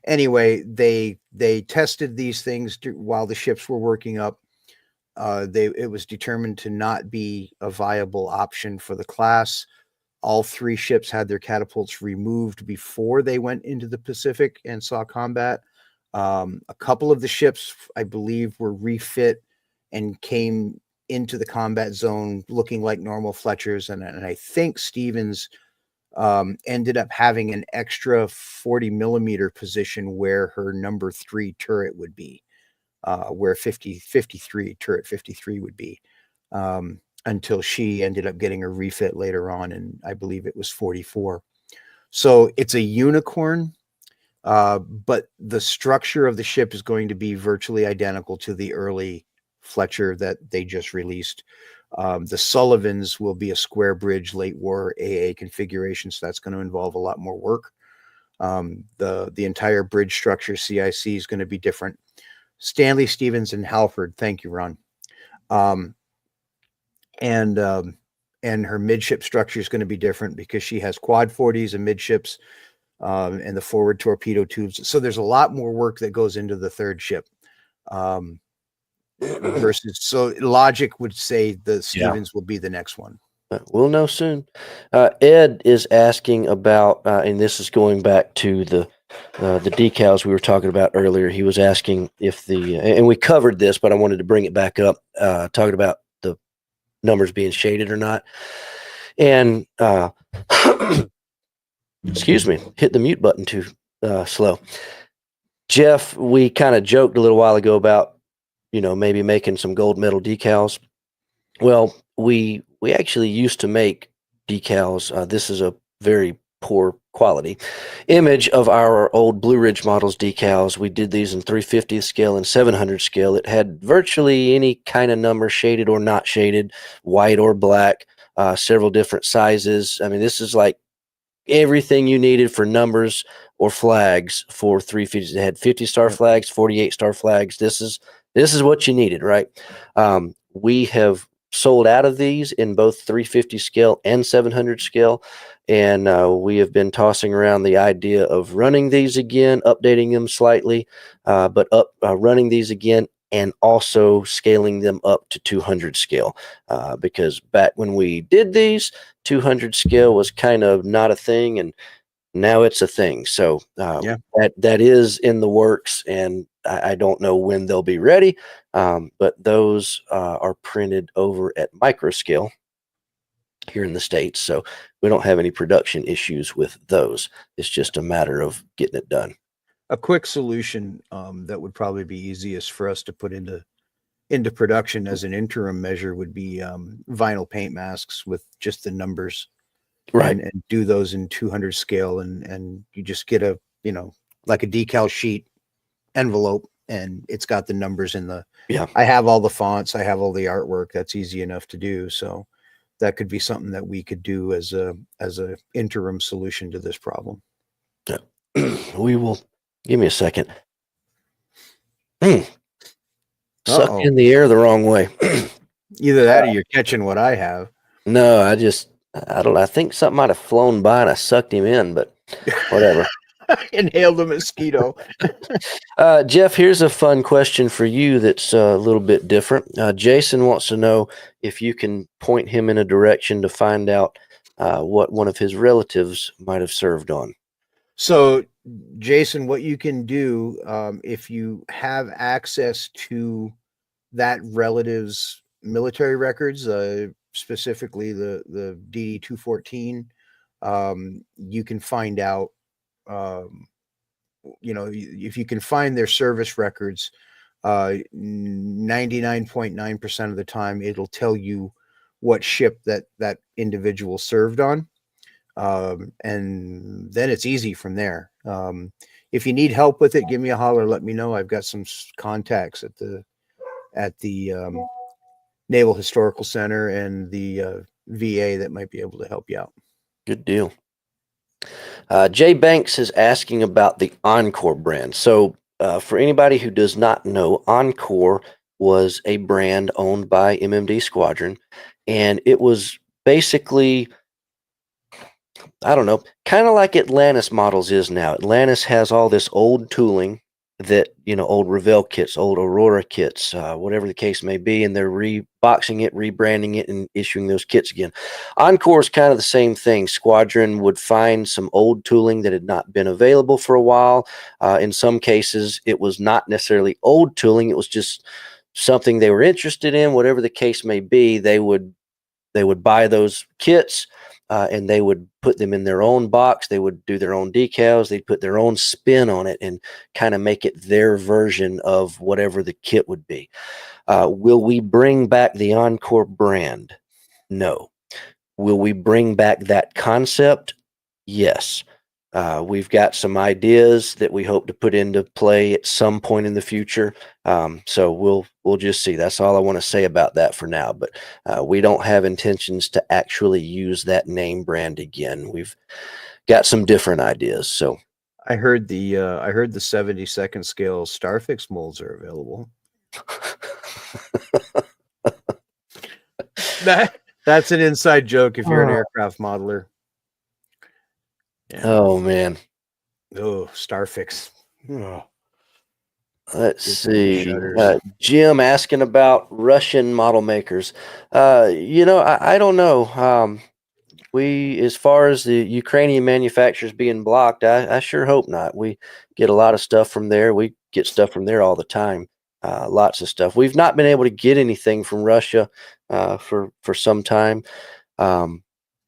Speaker 2: Anyway, they tested these things while the ships were working up. It was determined to not be a viable option for the class. All 3 ships had their catapults removed before they went into the Pacific and saw combat. A couple of the ships, I believe, were refit and came into the combat zone looking like normal Fletchers. And I think Stevens ended up having an extra 40 millimeter position where her number 3 turret would be, where turret 53 would be, until she ended up getting a refit later on. And I believe it was 44. So it's a unicorn, but the structure of the ship is going to be virtually identical to the early Fletcher that they just released. The Sullivans will be a square bridge late war AA configuration, so that's going to involve a lot more work. The entire bridge structure CIC is going to be different. Stanley, Stevens, and Halford. Thank you, Ron. And her midship structure is going to be different because she has quad 40s and midships, and the forward torpedo tubes. So there's a lot more work that goes into the 3rd ship. Versus, so logic would say the Stevens will be the next one.
Speaker 1: We'll know soon. Ed is asking about, and this is going back to the decals we were talking about earlier. He was asking if and we covered this, but I wanted to bring it back up, talking about the numbers being shaded or not. And excuse me, hit the mute button too slow. Jeff, we kind of joked a little while ago about, maybe making some gold medal decals. Well, we actually used to make decals. This is a very poor quality image of our old Blue Ridge models decals. We did these in 350th scale and 700 scale. It had virtually any kind of number, shaded or not shaded, white or black, several different sizes. I mean, this is like everything you needed for numbers or flags for 350s. It had 50-star flags, 48-star flags. This is what you needed, right? We have sold out of these in both 350 scale and 700 scale, and we have been tossing around the idea of running these again, updating them slightly, but running these again and also scaling them up to 200 scale. Because back when we did these, 200 scale was kind of not a thing, and now it's a thing. So that is in the works, and I don't know when they'll be ready. But those are printed over at micro scale here in the States. So we don't have any production issues with those. It's just a matter of getting it done.
Speaker 3: A quick solution that would probably be easiest for us to put into production as an interim measure would be vinyl paint masks with just the numbers,
Speaker 1: Right.
Speaker 3: and do those in 200 scale, and you just get a, like a decal sheet envelope, and it's got the numbers in the.
Speaker 1: Yeah.
Speaker 3: I have all the fonts, I have all the artwork. That's easy enough to do. So that could be something that we could do as a interim solution to this problem.
Speaker 1: Yeah. We will. Give me a second. Suck in the air the wrong way.
Speaker 3: Either that or you're catching what I have.
Speaker 1: No, I don't know. I think something might have flown by and I sucked him in, but whatever.
Speaker 3: Inhaled a mosquito.
Speaker 1: Jeff, here's a fun question for you that's a little bit different. Jason wants to know if you can point him in a direction to find out what one of his relatives might have served on.
Speaker 3: So, Jason, what you can do, if you have access to that relative's military records, specifically the DD 214, you can find out, if you can find their service records, 99.9% of the time, it'll tell you what ship that individual served on. And then it's easy from there. If you need help with it, give me a holler. Let me know. I've got some contacts at the Naval Historical Center and the VA that might be able to help you out.
Speaker 1: Good deal. Jay Banks is asking about the Encore brand. So for anybody who does not know, Encore was a brand owned by MMD Squadron, and it was basically, I don't know, kind of like Atlantis Models is now. Atlantis has all this old tooling that, old Revell kits, old Aurora kits, whatever the case may be, and they're reboxing it, rebranding it, and issuing those kits again. Encore is kind of the same thing. Squadron would find some old tooling that had not been available for a while. In some cases, it was not necessarily old tooling. It was just something they were interested in, whatever the case may be. They would buy those kits, and they would put them in their own box. They would do their own decals. They'd put their own spin on it and kind of make it their version of whatever the kit would be. Will we bring back the Encore brand? No. Will we bring back that concept? Yes. We've got some ideas that we hope to put into play at some point in the future. So we'll just see. That's all I want to say about that for now. But we don't have intentions to actually use that name brand again. We've got some different ideas. So
Speaker 3: I heard the 72nd scale Starfix molds are available. That's an inside joke if you're an aircraft modeler.
Speaker 1: Yeah. Oh man.
Speaker 3: Oh, Starfix. Oh.
Speaker 1: Let's see. Jim asking about Russian model makers. I don't know. As far as the Ukrainian manufacturers being blocked, I sure hope not. We get a lot of stuff from there. We get stuff from there all the time. Lots of stuff. We've not been able to get anything from Russia for some time.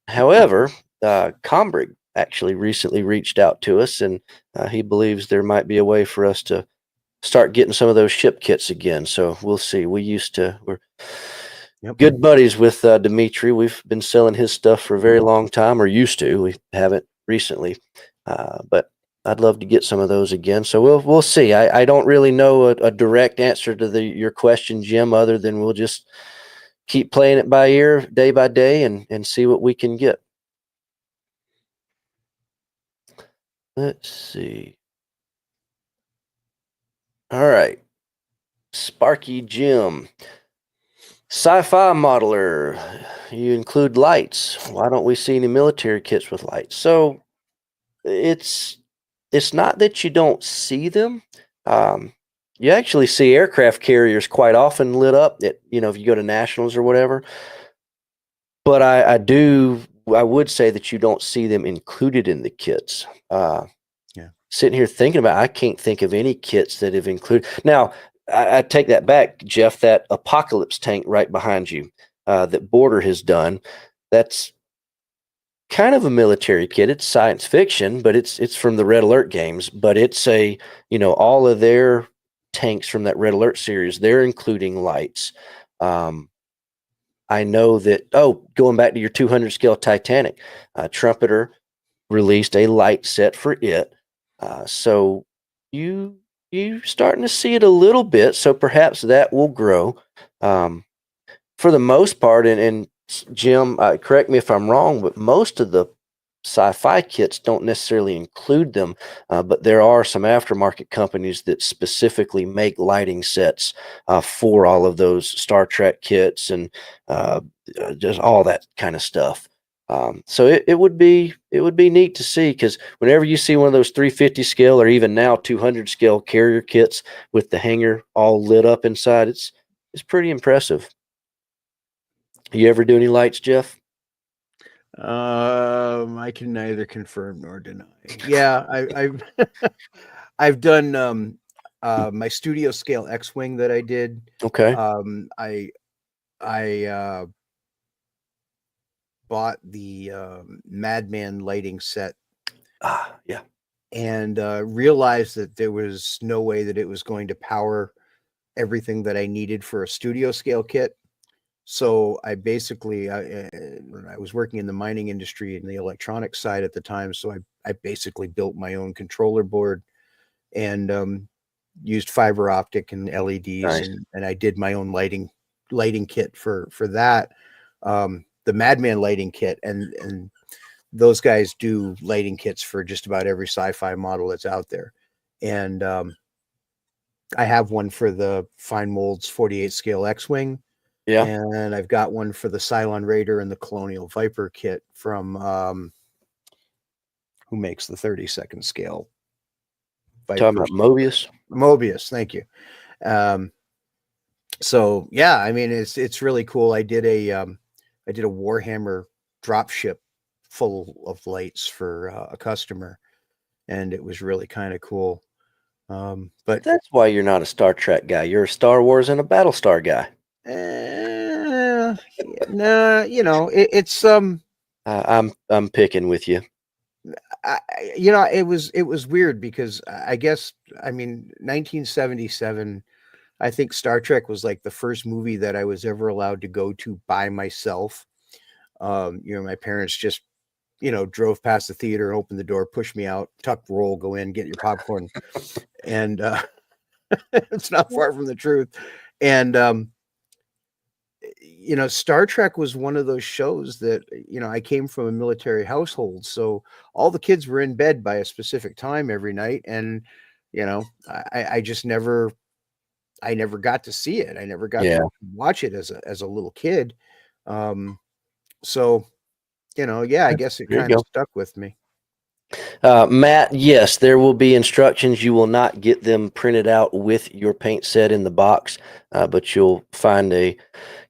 Speaker 1: However, Combrig actually recently reached out to us, and he believes there might be a way for us to start getting some of those ship kits again. So we'll see. We're good buddies with Dimitri. We've been selling his stuff for a very long time, or used to. We haven't recently, but I'd love to get some of those again. So we'll see. I don't really know a direct answer to your question, Jim, other than we'll just keep playing it by ear day by day and see what we can get. Let's see. All right. Sparky Jim. Sci-fi modeler. You include lights. Why don't we see any military kits with lights? So it's not that you don't see them. You actually see aircraft carriers quite often lit up at, if you go to nationals or whatever. But I would say that you don't see them included in the kits.
Speaker 2: Yeah.
Speaker 1: Sitting here thinking about it, I can't think of any kits that have included. Now, I take that back, Jeff. That Apocalypse tank right behind you, that Border has done, that's kind of a military kit. It's science fiction, but it's from the Red Alert games. But it's all of their tanks from that Red Alert series, they're including lights. I know that, going back to your 200 scale Titanic, Trumpeter released a light set for it. So you starting to see it a little bit. So perhaps that will grow. For the most part, and Jim, correct me if I'm wrong, but most of the sci-fi kits don't necessarily include them, but there are some aftermarket companies that specifically make lighting sets for all of those Star Trek kits and just all that kind of stuff. So it would be neat to see, because whenever you see one of those 350 scale or even now 200 scale carrier kits with the hanger all lit up inside, it's pretty impressive. You ever do any lights, Jeff?
Speaker 3: I can neither confirm nor deny. Yeah, I've I've done my studio scale X-wing that I did.
Speaker 1: Okay.
Speaker 3: I bought the Madman lighting set
Speaker 1: Yeah.
Speaker 3: and realized that there was no way that it was going to power everything that I needed for a studio scale kit. So I basically, when I was working in the mining industry and the electronics side at the time, so I basically built my own controller board and used fiber optic and LEDs,
Speaker 1: Nice.
Speaker 3: and I did my own lighting kit for that. The Madman lighting kit, and those guys do lighting kits for just about every sci-fi model that's out there. And I have one for the Fine Molds 48 scale X-wing.
Speaker 1: Yeah.
Speaker 3: And I've got one for the Cylon Raider and the Colonial Viper kit from who makes the 32nd scale Vipers.
Speaker 1: Talking about Mobius.
Speaker 3: Mobius, thank you. So yeah, I mean it's really cool. I did a Warhammer drop ship full of lights for a customer, and it was really kind of cool. But
Speaker 1: That's why you're not a Star Trek guy. You're a Star Wars and a Battlestar guy.
Speaker 3: nah, it's
Speaker 1: I'm picking with you.
Speaker 3: it was weird because I guess, I mean, 1977, I think Star Trek was like the first movie that I was ever allowed to go to by myself. My parents just, drove past the theater, opened the door, pushed me out, tuck, roll, go in, get your popcorn. And it's not far from the truth. And Star Trek was one of those shows that, I came from a military household. So all the kids were in bed by a specific time every night. And, I just never got to see it. I never got to watch it as a little kid. So, I guess it kind of stuck with me.
Speaker 1: Matt, yes, there will be instructions. You will not get them printed out with your paint set in the box, but you'll find a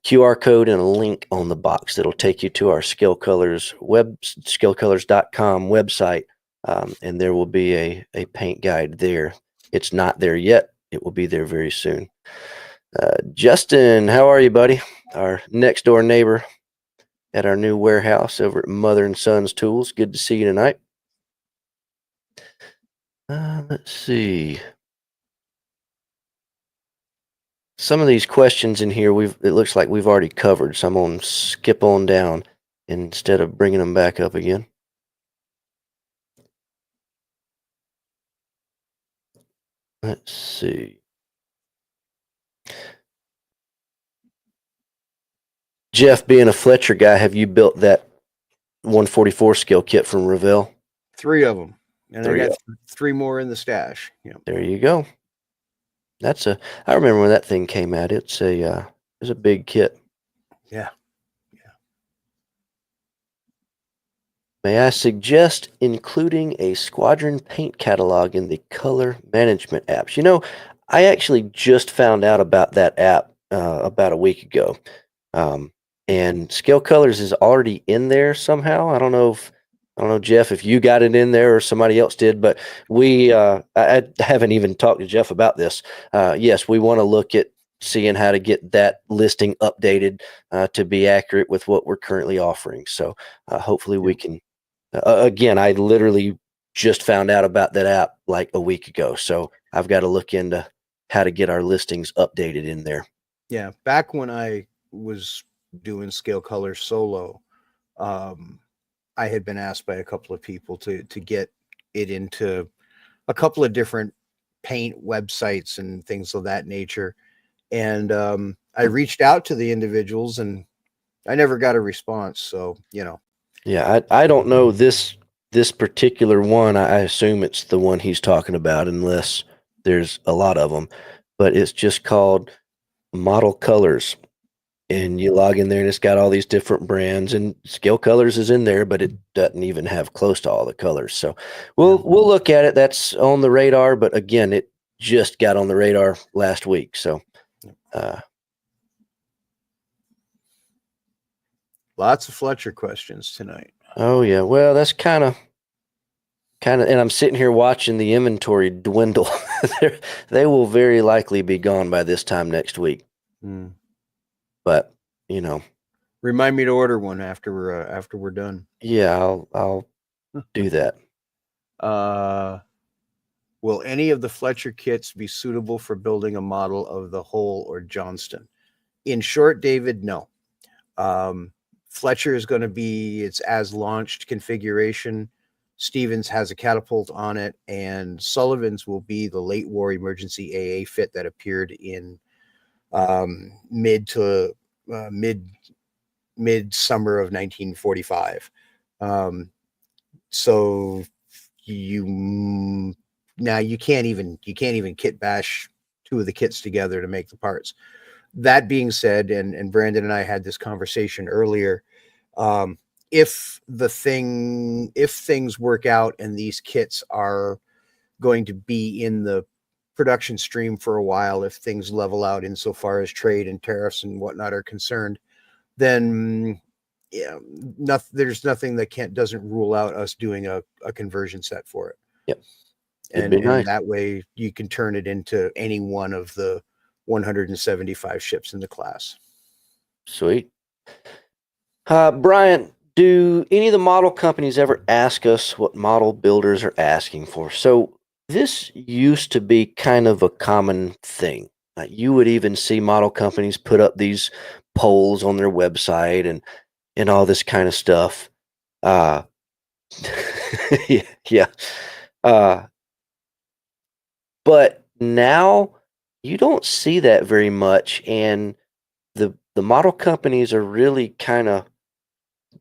Speaker 1: QR code and a link on the box that'll take you to our scalecolors.com website, and there will be a paint guide there. It's not there yet. It will be there very soon. Justin, how are you, buddy? Our next door neighbor at our new warehouse over at Mother and Sons Tools. Good to see you tonight. Let's see. Some of these questions in here, it looks like we've already covered, so I'm going to skip on down instead of bringing them back up again. Let's see. Jeff, being a Fletcher guy, have you built that 144 scale kit from Revell?
Speaker 3: 3 of them. And
Speaker 1: Three
Speaker 3: I got 3 more in the stash.
Speaker 1: There you go. I remember when that thing came out. It's a big kit.
Speaker 3: Yeah.
Speaker 1: May I suggest including a squadron paint catalog in the color management apps? I actually just found out about that app about a week ago. And Scale Colors is already in there somehow. I don't know, Jeff, if you got it in there or somebody else did, but I haven't even talked to Jeff about this. Yes, we want to look at seeing how to get that listing updated to be accurate with what we're currently offering. So hopefully we can. Again, I literally just found out about that app like a week ago, so I've got to look into how to get our listings updated in there.
Speaker 3: Yeah, back when I was doing Scale Color solo, um, I had been asked by a couple of people to get it into a couple of different paint websites and things of that nature. And I reached out to the individuals and I never got a response. So,
Speaker 1: Yeah, I don't know this particular one. I assume it's the one he's talking about, unless there's a lot of them. But it's just called Model Colors, and you log in there, and it's got all these different brands. And Scale Colors is in there, but it doesn't even have close to all the colors. So we'll look at it. That's on the radar. But again, it just got on the radar last week. So.
Speaker 3: Lots of Fletcher questions tonight.
Speaker 1: Oh yeah, well that's kind of, and I'm sitting here watching the inventory dwindle. They will very likely be gone by this time next week. But
Speaker 3: remind me to order one after we're done.
Speaker 1: Yeah, I'll do that.
Speaker 3: Will any of the Fletcher kits be suitable for building a model of the Hole or Johnston? In short, David, no. Fletcher is going to be its as launched configuration. Stevens has a catapult on it, and Sullivan's will be the late war emergency AA fit that appeared in mid summer of 1945. So you can't even kit bash two of the kits together to make the parts. That being said, and Brandon and I had this conversation earlier, if things work out and these kits are going to be in the production stream for a while, if things level out insofar as trade and tariffs and whatnot are concerned, then there's nothing that doesn't rule out us doing a conversion set for it.
Speaker 1: Yep.
Speaker 3: And that way you can turn it into any one of the 175 ships in the class.
Speaker 1: Sweet. Brian, do any of the model companies ever ask us what model builders are asking for? So this used to be kind of a common thing. You would even see model companies put up these polls on their website and all this kind of stuff. Yeah. But now you don't see that very much, and the model companies are really kind of,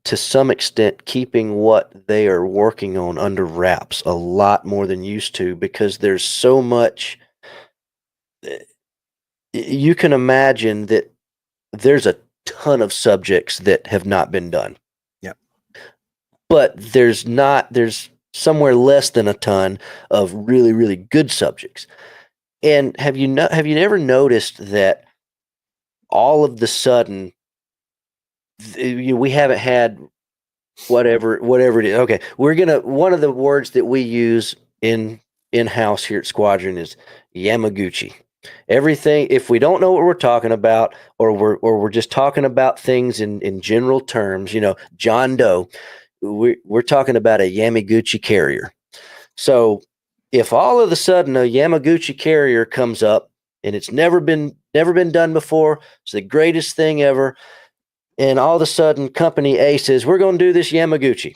Speaker 1: to some extent, keeping what they are working on under wraps a lot more than used to, because there's so much. You can imagine that there's a ton of subjects that have not been done.
Speaker 3: Yeah.
Speaker 1: But there's somewhere less than a ton of really, really good subjects. And have you ever noticed that all of the sudden we haven't had whatever it is? Okay, one of the words that we use in-house here at Squadron is Yamaguchi. Everything, if we don't know what we're talking about, or we're just talking about things in general terms, John Doe, we're talking about a Yamaguchi carrier. So if all of a sudden a Yamaguchi carrier comes up and it's never been done before, it's the greatest thing ever, and all of a sudden company A says, we're going to do this Yamaguchi.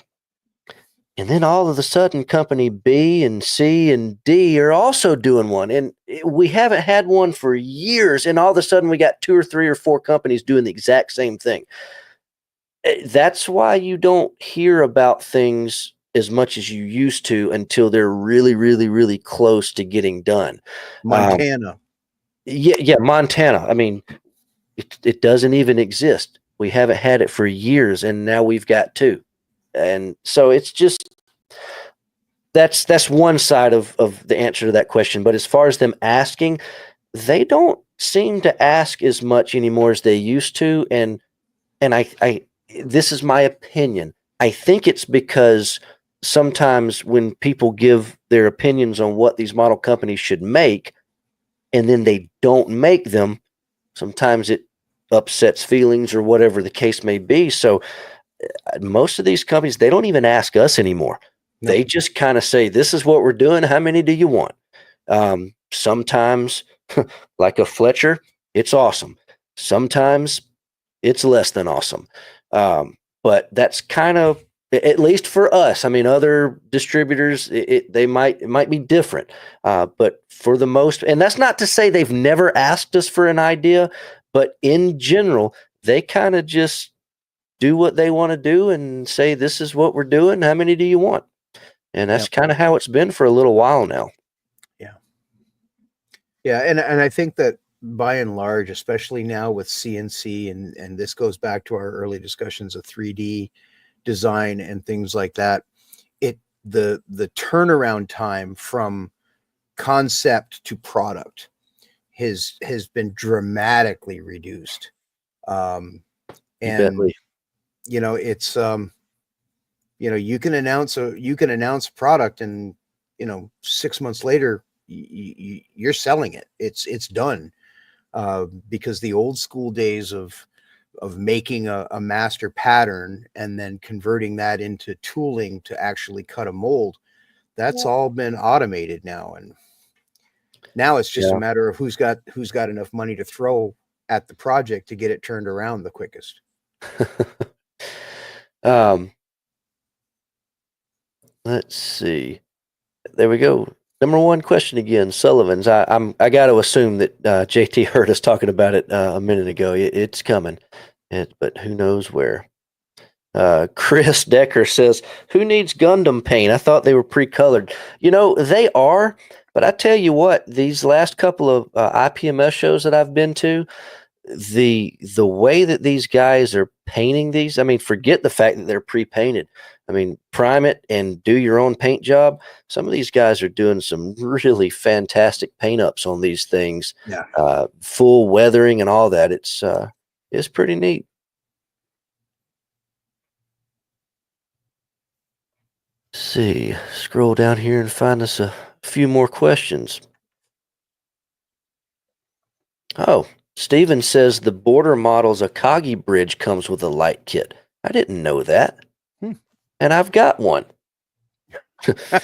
Speaker 1: And then all of a sudden company B and C and D are also doing one. And we haven't had one for years. And all of a sudden we got 2 or 3 or 4 companies doing the exact same thing. That's why you don't hear about things as much as you used to until they're really, really, really close to getting done.
Speaker 3: Montana.
Speaker 1: Yeah, Montana. I mean, it doesn't even exist. We haven't had it for years, and now we've got 2. And so it's just, that's one side of the answer to that question. But as far as them asking, they don't seem to ask as much anymore as they used to. And I this is my opinion. I think it's because sometimes when people give their opinions on what these model companies should make, and then they don't make them, sometimes it upsets feelings or whatever the case may be. So most of these companies, they don't even ask us anymore.
Speaker 3: No.
Speaker 1: They just kind of say, this is what we're doing. How many do you want? Sometimes, like a Fletcher, it's awesome. Sometimes it's less than awesome. But that's kind of, at least for us. I mean, other distributors, it might be different. But for the most, and that's not to say they've never asked us for an idea, but in general, they kind of just do what they want to do and say, this is what we're doing. How many do you want? And that's kind of how it's been for a little while now.
Speaker 3: Yeah, and I think that by and large, especially now with CNC, and this goes back to our early discussions of 3D design and things like that, the turnaround time from concept to product has been dramatically reduced. And it's you can announce a product, and 6 months later you're selling it. It's done. Because the old school days of making a master pattern and then converting that into tooling to actually cut a mold, that's all been automated now. And now it's just a matter of who's got enough money to throw at the project to get it turned around the quickest.
Speaker 1: Let's see. There we go. Number one question again, Sullivan's. I got to assume that JT heard us talking about it a minute ago. It's coming, but who knows where. Chris Decker says, "Who needs Gundam paint? I thought they were pre-colored." They are, but I tell you what, these last couple of IPMS shows that I've been to, the way that these guys are painting these, I mean, forget the fact that they're pre-painted. I mean, prime it and do your own paint job. Some of these guys are doing some really fantastic paint ups on these things.
Speaker 3: Yeah.
Speaker 1: Full weathering and all that. It's pretty neat. Let's see, scroll down here and find us a few more questions. Oh, Steven says the Border Models Akagi bridge comes with a light kit. I didn't know that. And I've got one.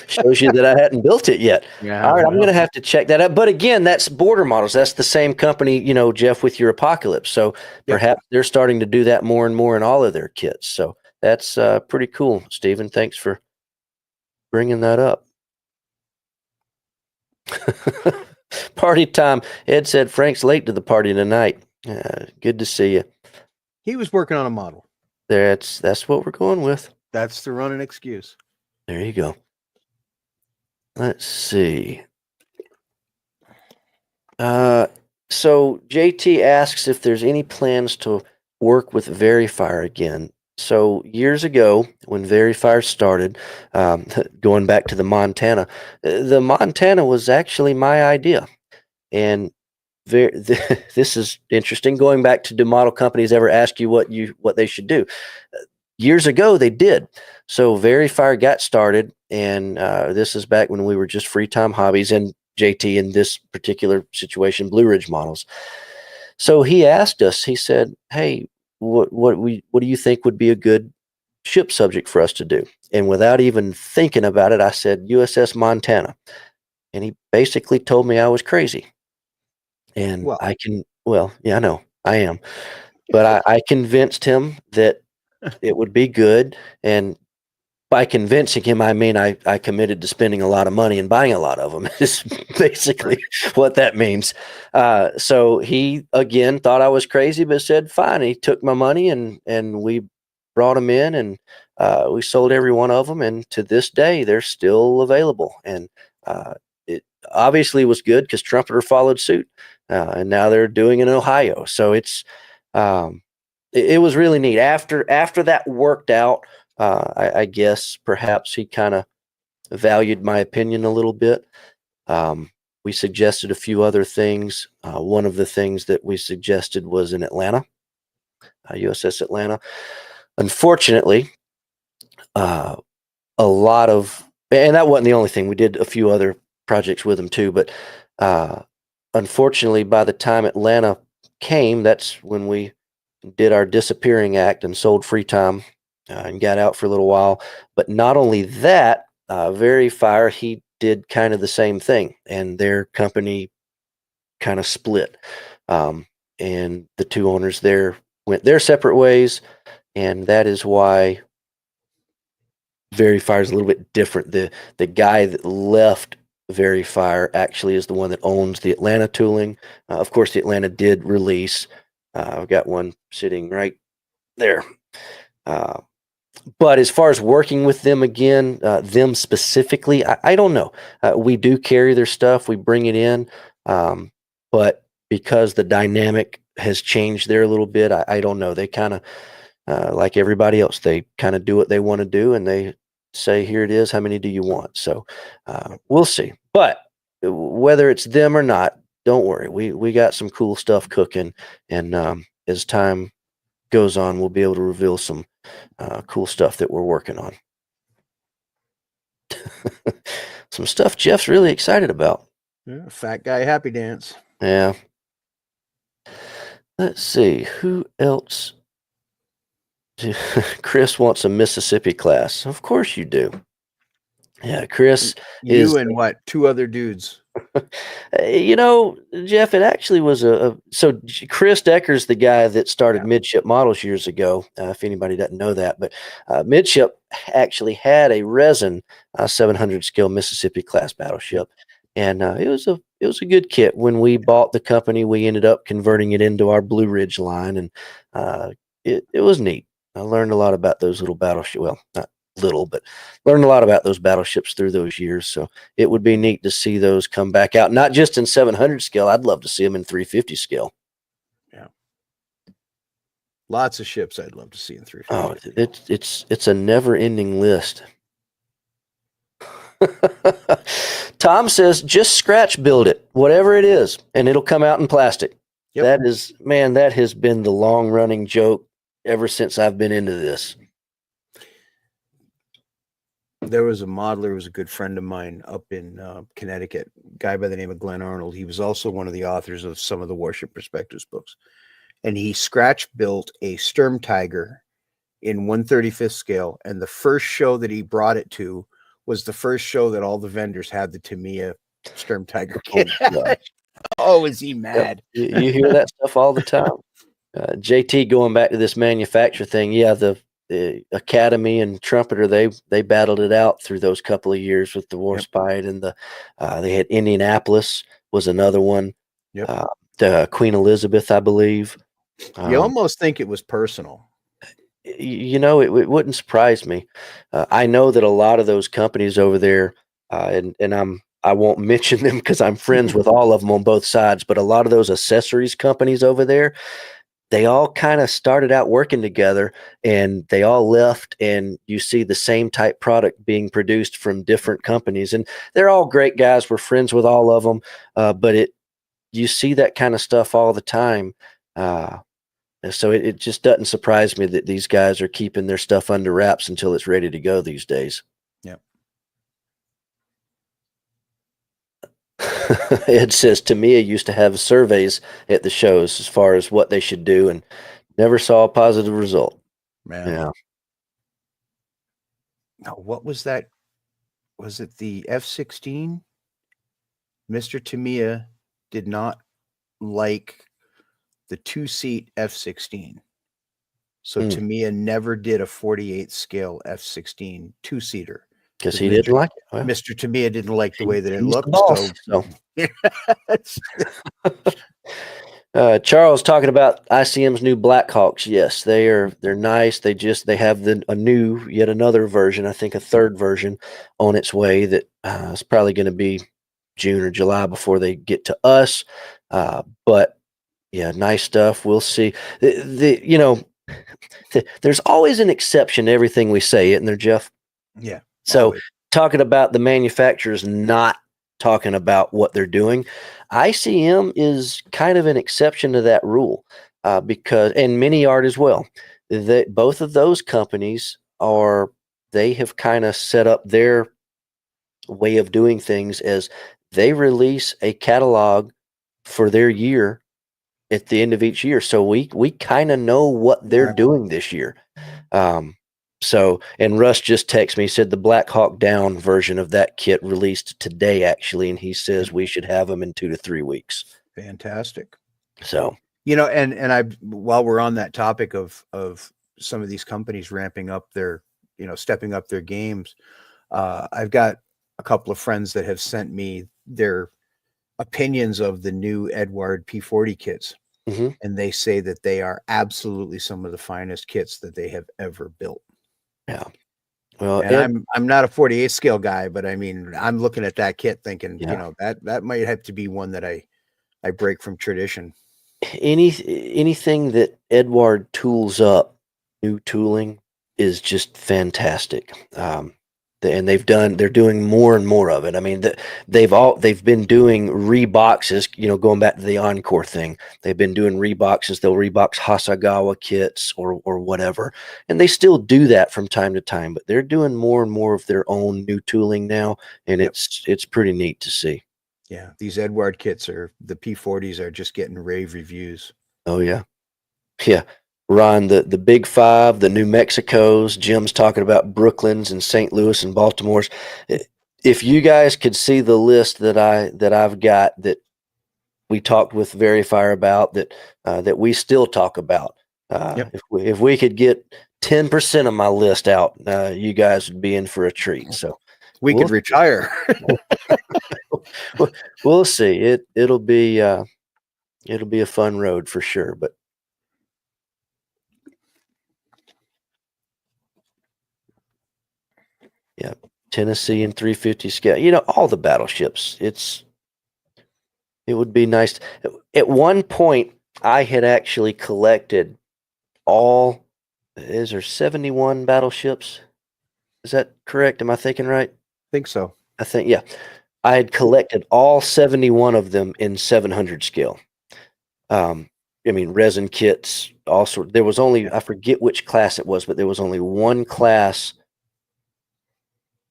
Speaker 1: Shows you that I hadn't built it yet.
Speaker 2: Yeah,
Speaker 1: all right, I'm going to have to check that out. But again, that's Border Models. That's the same company, Jeff, with your Apocalypse. So perhaps they're starting to do that more and more in all of their kits. So that's pretty cool, Stephen. Thanks for bringing that up. Party time. Ed said Frank's late to the party tonight. Good to see you.
Speaker 2: He was working on a model.
Speaker 1: That's what we're going with.
Speaker 2: That's the running excuse.
Speaker 1: There you go. Let's see. So JT asks if there's any plans to work with Verifier again. So years ago, when Verifier started, going back to the Montana was actually my idea. And this is interesting. Going back to, do model companies ever ask you what they should do? Years ago, they did. So Verifier got started, and this is back when we were just Free Time Hobbies, and JT in this particular situation, Blue Ridge Models. So he asked us. He said, "Hey, what do you think would be a good ship subject for us to do?" And without even thinking about it, I said USS Montana, and he basically told me I was crazy. And I know I am, but I convinced him that it would be good. And by convincing him, I mean, I committed to spending a lot of money and buying a lot of them. Is basically what that means. So he, again, thought I was crazy, but said, fine. He took my money and we brought them in, and we sold every one of them. And to this day, they're still available. And it obviously was good because Trumpeter followed suit. And now they're doing it in Ohio. So it's, it was really neat. After that worked out, I guess perhaps he kind of valued my opinion a little bit. We suggested a few other things. One of the things that we suggested was in Atlanta, USS Atlanta. Unfortunately, a lot of, and that wasn't the only thing. We did a few other projects with them too, but unfortunately, by the time Atlanta came, that's when we did our disappearing act and sold free time and got out for a little while. But not only that, Very Fire, he did kind of the same thing, and their company kind of split. And the two owners there went their separate ways, and that is why Very Fire is a little bit different. The guy that left Very Fire actually is the one that owns the Atlanta tooling. Of course, the Atlanta did release. I've got one sitting right there. But as far as working with them again, them specifically, I don't know. We do carry their stuff. We bring it in. But because the dynamic has changed there a little bit, I don't know. They kind of, like everybody else, they kind of do what they want to do, and they say, here it is. How many do you want? So we'll see. But whether it's them or not, don't worry. We got some cool stuff cooking. And as time goes on, we'll be able to reveal some cool stuff that we're working on. Some stuff Jeff's really excited about.
Speaker 3: Yeah, fat guy happy dance.
Speaker 1: Yeah. Let's see. Who else? Chris wants a Mississippi class. Of course you do. Yeah, Chris is.
Speaker 3: You and what? Two other dudes.
Speaker 1: Jeff, it actually was so Chris Decker's the guy that started Midship Models years ago. If anybody doesn't know that, but Midship actually had a resin 700 scale Mississippi class battleship, and it was a good kit. When we bought the company, we ended up converting it into our Blue Ridge line, and it was neat. I learned a lot about those little battleships. Well, not little, but learned a lot about those battleships through those years. So it would be neat to see those come back out, not just in 700 scale. I'd love to see them in 350 scale.
Speaker 3: Yeah, lots of ships I'd love to see in 350.
Speaker 1: Oh, it's a never-ending list. Tom says just scratch build it, whatever it is, and it'll come out in plastic. Yep. That has been the long-running joke ever since I've been into this.
Speaker 3: There was a modeler who was a good friend of mine up in Connecticut, a guy by the name of Glenn Arnold. He was also one of the authors of some of the Warship Perspectives books. And he scratch built a Sturm Tiger in 1/35th scale. And the first show that he brought it to was the first show that all the vendors had the Tamiya Sturm Tiger kit. Oh, is he mad?
Speaker 1: Yep. You hear that stuff all the time. JT, going back to this manufacturer thing, yeah, the Academy and Trumpeter, they battled it out through those couple of years with the Warspite, and they had Indianapolis was another one.
Speaker 3: Yep.
Speaker 1: The Queen Elizabeth, I believe.
Speaker 3: You almost think it was personal.
Speaker 1: It wouldn't surprise me. I know that a lot of those companies over there, and I won't mention them because I'm friends with all of them on both sides, but a lot of those accessories companies over there, they all kind of started out working together, and they all left, and you see the same type product being produced from different companies, and they're all great guys. We're friends with all of them, but you see that kind of stuff all the time. So it just doesn't surprise me that these guys are keeping their stuff under wraps until it's ready to go these days.
Speaker 3: Yep.
Speaker 1: Ed says Tamiya used to have surveys at the shows as far as what they should do, and never saw a positive result.
Speaker 3: Man.
Speaker 1: Yeah.
Speaker 3: Now, what was that? Was it the F-16? Mr. Tamiya did not like the two-seat F-16. So Tamiya never did a 48 scale F-16 two-seater.
Speaker 1: Because he didn't like it.
Speaker 3: Well, Mr. Tamiya didn't like the way that it looked.
Speaker 1: Charles talking about ICM's new Blackhawks. Yes, they're nice. They have yet another version. I think a third version on its way that is probably going to be June or July before they get to us. But yeah, nice stuff. We'll see. There's always an exception to everything we say, isn't there, Jeff?
Speaker 3: Yeah.
Speaker 1: So
Speaker 3: always.
Speaker 1: talking about the manufacturers not talking about what they're doing. ICM is kind of an exception to that rule because, and Mini Art as well, that both of those companies they have kind of set up their way of doing things as they release a catalog for their year at the end of each year. So we kind of know what they're doing this year. And Russ just texted me, he said the Black Hawk Down version of that kit released today, actually, and he says we should have them in 2 to 3 weeks.
Speaker 3: Fantastic.
Speaker 1: So,
Speaker 3: and I, while we're on that topic of some of these companies ramping up their, stepping up their games, I've got a couple of friends that have sent me their opinions of the new Edward P40 kits.
Speaker 1: mm-hmm.
Speaker 3: And they say that they are absolutely some of the finest kits that they have ever built.
Speaker 1: Yeah. Well,
Speaker 3: and I'm not a 48 scale guy, but I mean, I'm looking at that kit thinking, that might have to be one that I break from tradition.
Speaker 1: Anything that Edward tools up, new tooling, is just fantastic. And they're doing more and more of it. I mean, they've been doing reboxes, going back to the Encore thing. They've been doing reboxes. They'll rebox Hasagawa kits or whatever. And they still do that from time to time, but they're doing more and more of their own new tooling now. And it's pretty neat to see.
Speaker 3: Yeah. These Edward kits the P40s are just getting rave reviews.
Speaker 1: Oh yeah. Yeah. Ron, the Big Five, the New Mexicos, Jim's talking about Brooklyn's and St. Louis and Baltimore's. If you guys could see the list that I've got that we talked with Verifier about that we still talk about, if we could get 10% of my list out, you guys would be in for a treat. So
Speaker 3: we could retire.
Speaker 1: We'll see. It'll be a fun road for sure, but. Yeah, Tennessee and 350 scale. All the battleships. It would be nice. At one point, I had actually collected all. Is there 71 battleships? Is that correct? Am I thinking right?
Speaker 3: I think so.
Speaker 1: I think, yeah. I had collected all 71 of them in 700 scale. Resin kits, all sorts. There was only, I forget which class it was, but there was only one class.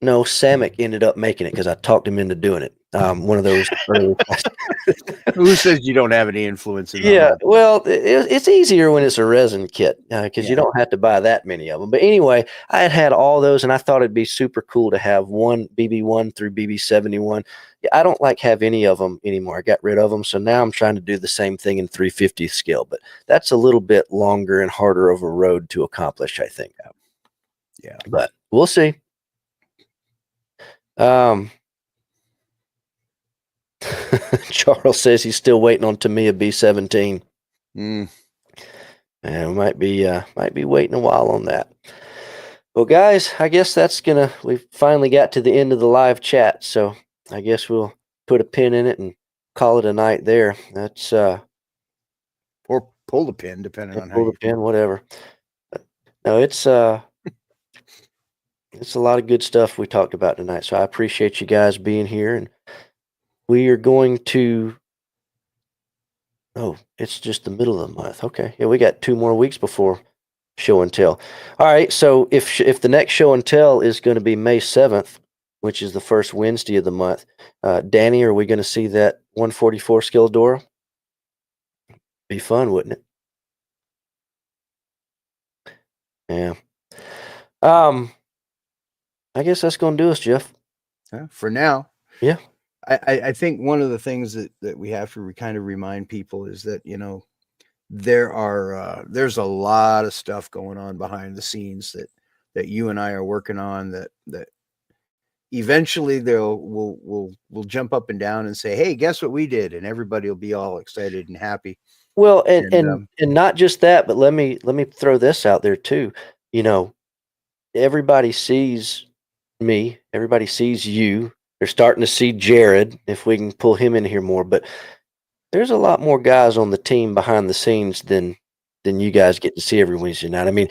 Speaker 1: No, Samick ended up making it because I talked him into doing it. One of those early classes.
Speaker 3: Who says you don't have any influence in that?
Speaker 1: Yeah, well, it's easier when it's a resin kit because you don't have to buy that many of them. But anyway, I had all those, and I thought it'd be super cool to have one BB1 through BB71. I don't have any of them anymore. I got rid of them, so now I'm trying to do the same thing in 350 scale. But that's a little bit longer and harder of a road to accomplish, I think.
Speaker 3: Yeah,
Speaker 1: but we'll see. Charles says he's still waiting on Tamiya B17. And we might be waiting a while on that. Well, guys, I guess we finally got to the end of the live chat, so I guess we'll put a pin in it and call it a night there. That's
Speaker 3: or pull the pin, depending on how
Speaker 1: pull the pin, whatever. No, it's a lot of good stuff we talked about tonight, so I appreciate you guys being here, and we are going to. Oh, it's just the middle of the month. Okay, yeah, we got 2 more weeks before show and tell. All right, so if the next show and tell is going to be May 7th, which is the first Wednesday of the month, Danny, are we going to see that 144 scale Dora? Be fun, wouldn't it? Yeah. I guess that's going to do us, Jeff.
Speaker 3: For now.
Speaker 1: Yeah.
Speaker 3: I think one of the things that we have to kind of remind people is that, there's a lot of stuff going on behind the scenes that you and I are working on that eventually we'll jump up and down and say, hey, guess what we did? And everybody will be all excited and happy.
Speaker 1: Well, and not just that, but let me throw this out there too. Everybody sees me, everybody sees you. They're starting to see Jared, if we can pull him in here more, but there's a lot more guys on the team behind the scenes than than you guys get to see every Wednesday night. I mean,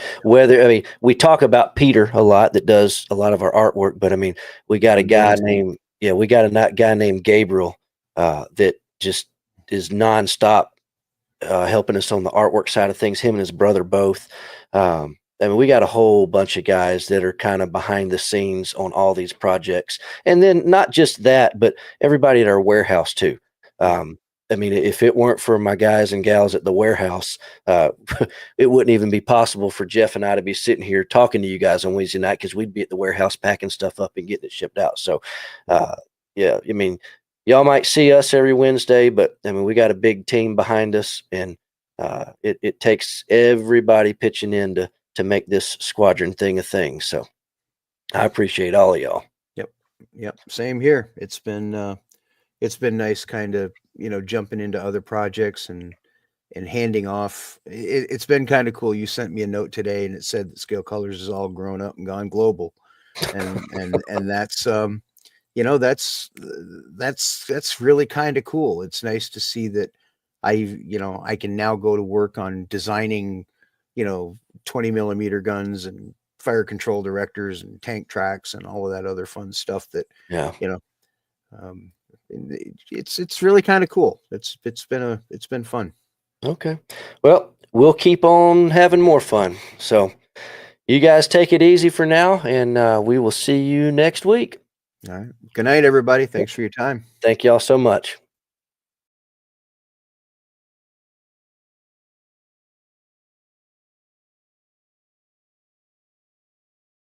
Speaker 1: we talk about Peter a lot that does a lot of our artwork, but I mean, we got a guy named guy named Gabriel that just is nonstop helping us on the artwork side of things. Him and his brother both. I mean, we got a whole bunch of guys that are kind of behind the scenes on all these projects, and then not just that, but everybody at our warehouse too. I mean, if it weren't for my guys and gals at the warehouse, it wouldn't even be possible for Jeff and I to be sitting here talking to you guys on Wednesday night, because we'd be at the warehouse packing stuff up and getting it shipped out. So, yeah, I mean, y'all might see us every Wednesday, but I mean, we got a big team behind us, and it takes everybody pitching in to make this squadron thing a thing. So I appreciate all of y'all.
Speaker 3: Yep. Same here. It's been nice kind of, jumping into other projects and handing off. It's been kind of cool. You sent me a note today and it said that Scale Colors is all grown up and gone global. And that's, that's really kind of cool. It's nice to see that I can now go to work on designing, 20 millimeter guns and fire control directors and tank tracks and all of that other fun stuff that, it's really kind of cool. It's been fun.
Speaker 1: Okay. Well, we'll keep on having more fun. So you guys take it easy for now, and we will see you next week.
Speaker 3: All right. Good night, everybody. Thanks for your time.
Speaker 1: Thank y'all so much.